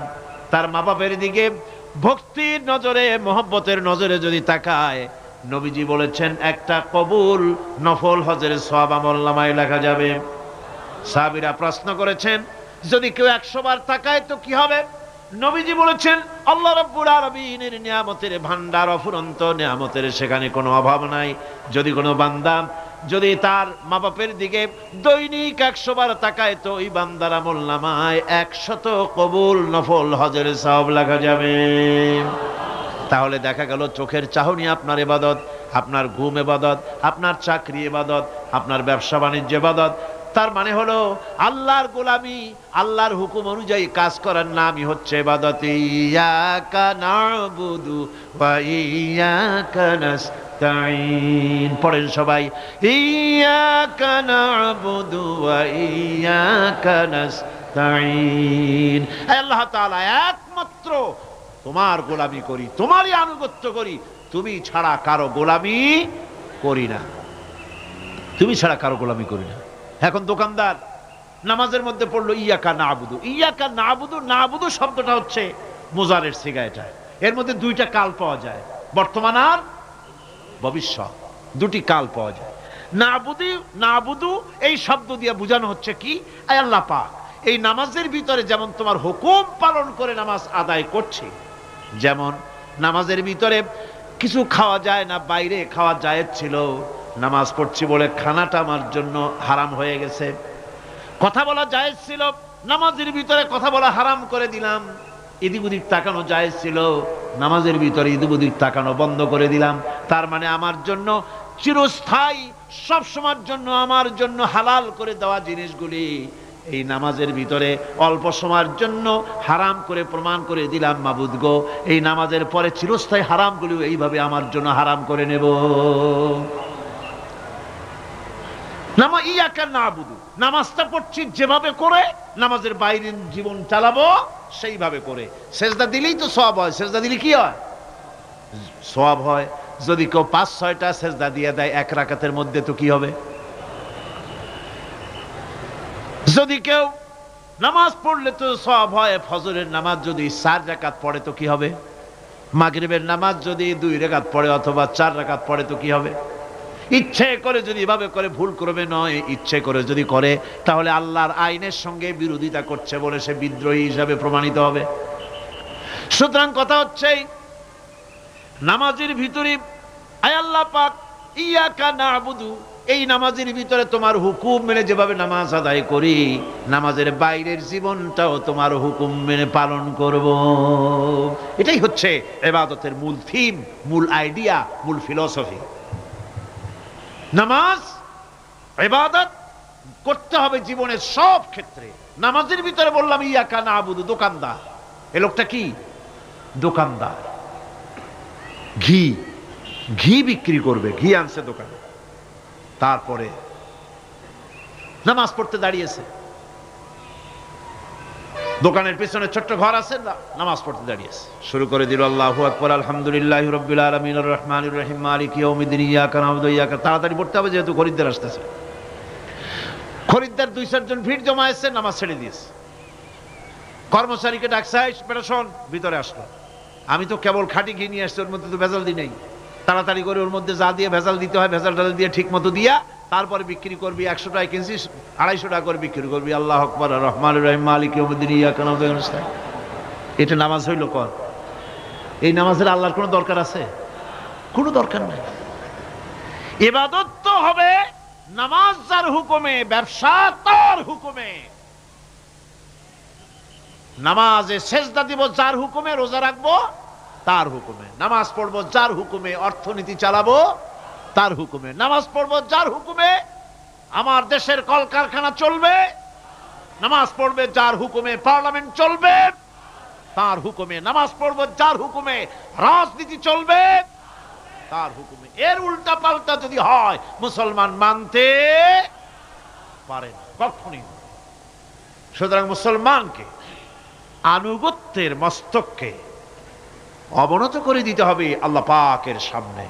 তার মা বাপের দিকে ভক্তির নজরে, মহব্বতের নজরে যদি তাকায়, নবীজি বলেছেন একটা কবুল নফল হজের সওয়াব আমলনামায় লেখা যাবে। সাহাবীরা প্রশ্ন করেছেন, যদি কেউ 100 বার তাকায় তো কি হবে? নবীজি বলেছেন, আল্লাহ রাব্বুল আলামিনের নিয়ামতের ভান্ডার অফুরন্ত নিয়ামতের, সেখানে কোনো অভাব নাই। যদি কোনো বান্দা যদি তার মা বাপের দিকে দৈনিক 100 বার তাকায় তো ওই বান্দার আমলনামায় 100 কবুল নফল হজের সওয়াব লেখা যাবে। তাহলে দেখা গেল চোখের চাহনি আপনার ইবাদত, আপনার ঘুম ইবাদত, আপনার চাকরি ইবাদত, আপনার ব্যবসা বাণিজ্য ইবাদত। তার মানে হলো আল্লাহর গোলামি, আল্লাহর হুকুম অনুযায়ী কাজ করার নামই হচ্ছে ইবাদত। ইয়াকা না'বুদু ওয়া ইয়াকা নাস্তাঈন। পড়েন সবাই, ইয়াকা না'বুদু ওয়া ইয়াকা নাস্তাঈন। আল্লাহ তাআলা একমাত্র তোমার গোলামি করি, তোমারই আনুগত্য করি, তুমি ছাড়া কারো গোলামি করি না, তুমি ছাড়া কারো গোলামি করি না। এখন দোকানদার নামাজের মধ্যে পড়লো ইয়াকা না'বুদু। ইয়াকা না'বুদু, না'বুদু শব্দটা হচ্ছে মুজারের সিগা। এটা এর মধ্যে দুইটা কাল পাওয়া যায়, বর্তমান আর ভবিষ্যৎ, দুটি কাল পাওয়া যায়। না'বুদু এই শব্দ দিয়ে বোঝানো হচ্ছে কি, আয় আল্লাহ পাক এই নামাজের ভিতরে যেমন তোমার হুকুম পালন করে নামাজ আদায় করছি, যেমন নামাজের ভিতরে কিছু খাওয়া যায় না, বাইরে খাওয়া জায়েজ ছিল, নামাজ পড়ছি বলে খানাটা আমার জন্য হারাম হয়ে গেছে। কথা বলা জায়েজ ছিল, নামাজের ভিতরে কথা বলা হারাম করে দিলাম। এদিক ওদিক তাকানো জায়েজ ছিল, নামাজের ভিতরে এদিক ওদিক তাকানো বন্ধ করে দিলাম। তার মানে আমার জন্য চিরস্থায়ী, সব সময়ের জন্য আমার জন্য হালাল করে দেওয়া জিনিসগুলি এই নামাজের ভিতরে অল্প সময়ের জন্য হারাম করে প্রমাণ করে দিলাম। মাবুদ গো, এই নামাজের পরে চিরস্থায়ী হারামগুলি এইভাবে আমার জন্য হারাম করে নেব। ইয়াকা না'বুদু, নামাজটা পড়ছি যেভাবে করে, নামাজের বাইরের জীবন চালাবো সেইভাবে করে। সেজদা দিলেই তো সওয়াব হয়। সেজদা দিলে কি হয়? সওয়াব হয়। যদি কেউ 5-6টা সেজদা দিয়ে দেয় এক রাকাতের মধ্যে তো কি হবে? যদি কেউ নামাজ পড়লে তো সওয়াব হয়। ফজরের নামাজ যদি 4 রাকাত পড়ে তো কি হবে? মাগরিবের নামাজ যদি 2 রাকাত পড়ে অথবা 4 রাকাত পড়ে তো কি হবে? ইচ্ছে করে যদি এভাবে করে, ভুল করবে নয়, ইচ্ছে করে যদি করে, তাহলে আল্লাহর আইনের সঙ্গে বিরোধিতা করছে বলে সে বিদ্রোহী হিসাবে প্রমাণিত হবে। সুতরাং কথা হচ্ছে নামাজের ভিতরে আয় আল্লাহ পাক ইয়াকা না'বুদু, এই নামাজের ভিতরে তোমার হুকুম মেনে যেভাবে নামাজ আদায় করি, নামাজের বাইরের জীবনটাও তোমার হুকুম মেনে পালন করব। এটাই হচ্ছে ইবাদতের মূল থিম, মূল আইডিয়া, মূল ফিলসফি। নামাজ ইবাদত করতে হবে জীবনের সব ক্ষেত্রে। নামাজের ভিতরে বললাম ইয়াকা না'বুদু। দোকানদার, এই লোকটা কি? দোকানদার, ঘি বিক্রি করবে, ঘি আনছে দোকানে, তারপরে নামাজ পড়তে দাঁড়িয়েছে। দোকানের পেছনে ছোট্ট ঘর আছে, নামাজ পড়তে দাঁড়িয়েছে, শুরু করে দিল আল্লাহু আকবার, আলহামদুলিল্লাহি রাব্বিল আলামিন, আর রহমানির রহিম, মালিকি ইয়াউমিদ্দিন, ইয়াকা না'বুদু ওয়া ইয়াকা। তাড়াতাড়ি পড়তে হবে যেহেতু খরিদ্দার আসতেছে। খরিদ্দার 2-4 জন ভিড় জমায়েছে, নামাজ ছেড়ে দিয়েছে। কর্মচারীকে ডাকছে, বেটা শোন, ভিতরে আসলো। আমি তো কেবল খাঁটি ঘি নিয়ে আসছি, ওর মধ্যে তো ভেজাল দিই নাই। তাড়াতাড়ি করে ওর মধ্যে যা দিয়ে ভেজাল দিতে হয় ভেজাল টাল দিয়ে ঠিক মতো দিয়া তারপরে বিক্রি করবি 100 টাকা কিনছি 250 টাকা করে বিক্রি করবি। আল্লাহ আকবার, রহমানুর রহিম, মালিক ইয়াউমিদ্দিন, ইয়াকা না'বুদু ওয়া ইয়াকা নাস্তাঈন। এটা নামাজ হইল কর? এই নামাজের আল্লাহর কোনো দরকার আছে? কোনো দরকার নাই। ইবাদত তো হবে নামাজ যার হুকুমে, ব্যবসা তার হুকুমে। নামাজে সেজদা দিব যার হুকুমে, রোজা রাখবো তার হুকুমে, নামাজ পড়বো যার হুকুমে, অর্থনীতি চালাবো তার হুকুমে, নামাজ পড়বো যার হুকুমে, আমার দেশের কলকারখানা চলবে, নামাজ পড়বে যার হুকুমে, পার্লামেন্ট চলবে তার হুকুমে, নামাজ পড়বো যার হুকুমে, রাজনীতি চলবে তার হুকুমে। এর উল্টা পাল্টা যদি হয় মুসলমান মানতে পারে না, কখনই। সুতরাং মুসলমানকে আনুগত্যের মস্তককে অবনত করে দিতে হবে আল্লাহ পাকের সামনে।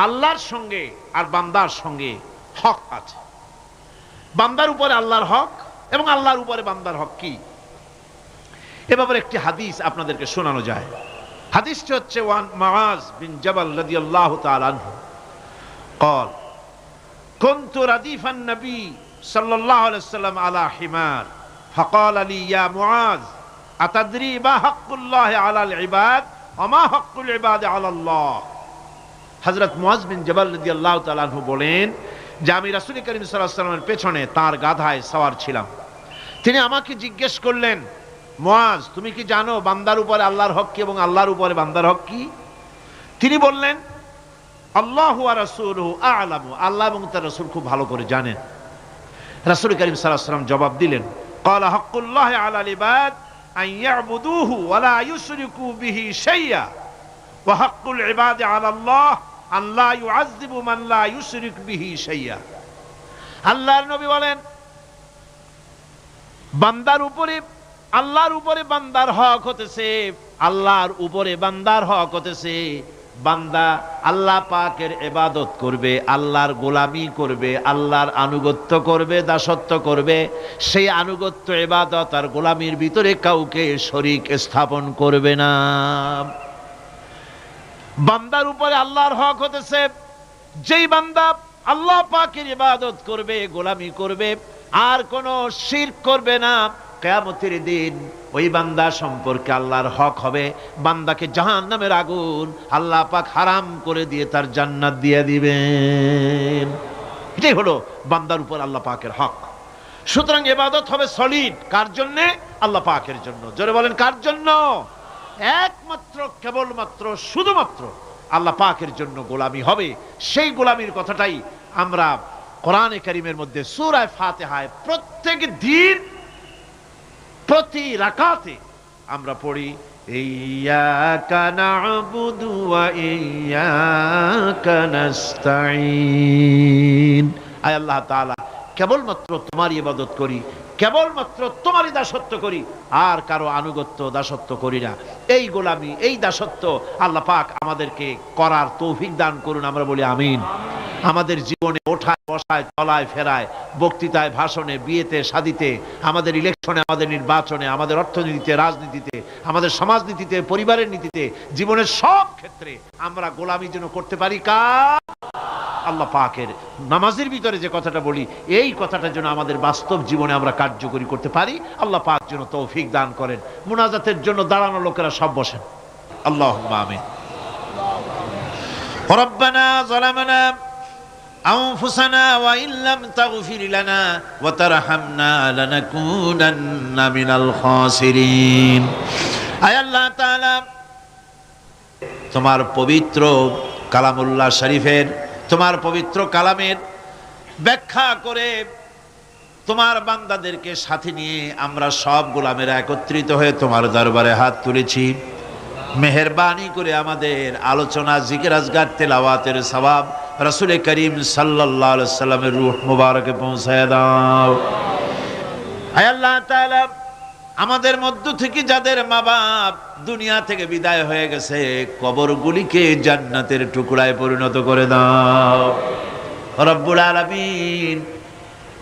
আল্লাহর সঙ্গে আর বান্দার সঙ্গে হক আছে। বান্দার উপরে আল্লাহর হক এবং আল্লাহর উপরে বান্দার হক কি, এ ব্যাপারে একটি হাদিস আপনাদেরকে শোনানো যায়। হাদিসটি হচ্ছে ওয়ান মুআজ বিন জাবাল রাদিয়াল্লাহু তাআলা আনহু قال كنت رديف النبي صلى الله عليه وسلم على حمار فقال لي يا معاذ أتدري ما حق الله على العباد وما حق العباد على الله। হযরত মুআজ বিন জাবাল রাদিয়াল্লাহু তাআলা আনহু বলেন যে আমি রাসূল করিম সাল্লাল্লাহু আলাইহি ওয়াসাল্লামের পেছনে তার গাধায় সওয়ার ছিলাম। তিনি আমাকে জিজ্ঞেস করলেন, মুআজ তুমি কি জানো বান্দার উপরে আল্লাহর হক কি এবং আল্লাহর উপরে বান্দার হক কি? তিনি বললেন, আল্লাহু ওয়া রাসূলুহু আ'লামু, আল্লাহ এবং তার রাসূল খুব ভালো করে জানেন। রাসূল করিম সাল্লাল্লাহু আলাইহি ওয়াসাল্লাম জবাব দিলেন, ক্বালা হাক্কুল্লাহি আলাল ইবাদ আন ইয়াবুদুহু ওয়া লা ইউশরিকু বিহি শাইয়্যা ওয়া হাক্কুল ইবাদি আলাল্লাহ আন লা ইউআযযিবু মান লা ইউশরিক বিহি শাইয়্যা। আল্লাহর নবী বলেন, বান্দার উপরে আল্লাহর উপরে বান্দার হক হতেছে, আল্লাহর উপরে বান্দার হক হতেছে বান্দা আল্লাহ পাকের ইবাদত করবে, আল্লাহর গোলামি করবে, আল্লাহর আনুগত্য করবে, দাসত্ব করবে। সেই আনুগত্য, ইবাদত আর গোলামির ভিতরে কাউকে শরীক স্থাপন করবে না। বান্দার উপরে আল্লাহর হক হতেছে যেই বান্দা আল্লাহ পাকের ইবাদত করবে, গোলামি করবে, আর কোনো শিরক করবে না, কিয়ামতের দিন ওই বান্দা সম্পর্কে আল্লাহর হক হবে বান্দাকে জাহান্নামের আগুন আল্লাহ পাক হারাম করে দিয়ে তার জান্নাত দিয়ে দিবেন। এটাই হলো বান্দার উপর আল্লাহ পাকের হক। সুতরাং ইবাদত হবে সলিড কার জন্য? আল্লাহ পাকের জন্য। জোরে বলেন কার জন্য? একমাত্র, কেবলমাত্র, শুধুমাত্র আল্লাহ পাকের জন্য গোলামি হবে। সেই গোলামির কথাটাই আমরা কোরআনে কারীমের মধ্যে সূরা ফাতিহায় প্রত্যেক দিন প্রতি রাকাতে আমরা পড়ি, ইয়্যাকা না'বুদু ওয়া ইয়্যাকা নাস্তাঈন। আয় আল্লাহ তাআলা, কেবলমাত্র তোমার ইবাদত করি, কেবলমাত্র তোমারই দাসত্ব করি, আর কারো আনুগত্য দাসত্ব করি না। এই গোলামি, এই দাসত্ব আল্লাহ পাক আমাদেরকে করার তৌফিক দান করুন। আমরা বলি আমিন। আমাদের জীবনে ওঠায় বসায়, চলায় ফেরায়, বক্তৃতায়, ভাষণে, বিয়েতে, শাদীতে, আমাদের ইলেকশনে, আমাদের নির্বাচনে, আমাদের অর্থনীতিতে, রাজনীতিতে, আমাদের সমাজনীতিতে, পরিবারের নীতিতে, জীবনের সব ক্ষেত্রে আমরা গোলামি যেন করতে পারি কার? আল্লাহ পাকের। নামাজের ভিতরে যে কথাটা বলি, এই কথাটা যেন আমাদের বাস্তব জীবনে আমরা কার্যকরী করতে পারি। আল্লাহ পাক যেন তৌফিক দান করেন। মুনাজাতের জন্য দাঁড়ানো লোকেরা সব বসেন। আল্লাহুম্মা আমিন। রব্বানা যালামনা আনফুসানা ওয়া ইল্লাম তাগফির লানা ওয়া তারহামনা লানাকুনান্না মিনাল খাসিরিন। আয় আল্লাহ তাআলা, তোমার পবিত্র কালামুল্লাহ শরীফের, তোমার পবিত্র কালামের ব্যাখ্যা করে তোমার বান্দাদেরকে সাথে নিয়ে আমরা সব গোলামেরা একত্রিত হয়ে তোমার দরবারে হাত তুলেছি। মেহেরবানি করে আমাদের আলোচনা, জিকির, আজগার, তেলাওয়াতের সওয়াব রাসূল করিম সাল্লাল্লাহু আলাইহি ওয়াসাল্লামের রূহ মুবারকে পৌঁছায় দাও। হে আল্লাহ তাআলা, আমাদের মধ্য থেকে যাদের মা বাপ দুনিয়া থেকে বিদায় হয়ে গেছে, কবরগুলিকে জান্নাতের টুকরায় পরিণত করে দাও রব্বুল আলামিন।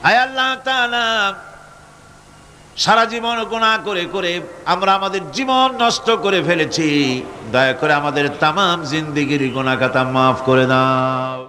হে আল্লাহ তাআলা, সারা জীবন গুনাহ করে করে আমরা আমাদের জীবন নষ্ট করে ফেলেছি। দয়া করে আমাদের তামাম জিন্দেগির গুনাহ খাতা মাফ করে দাও।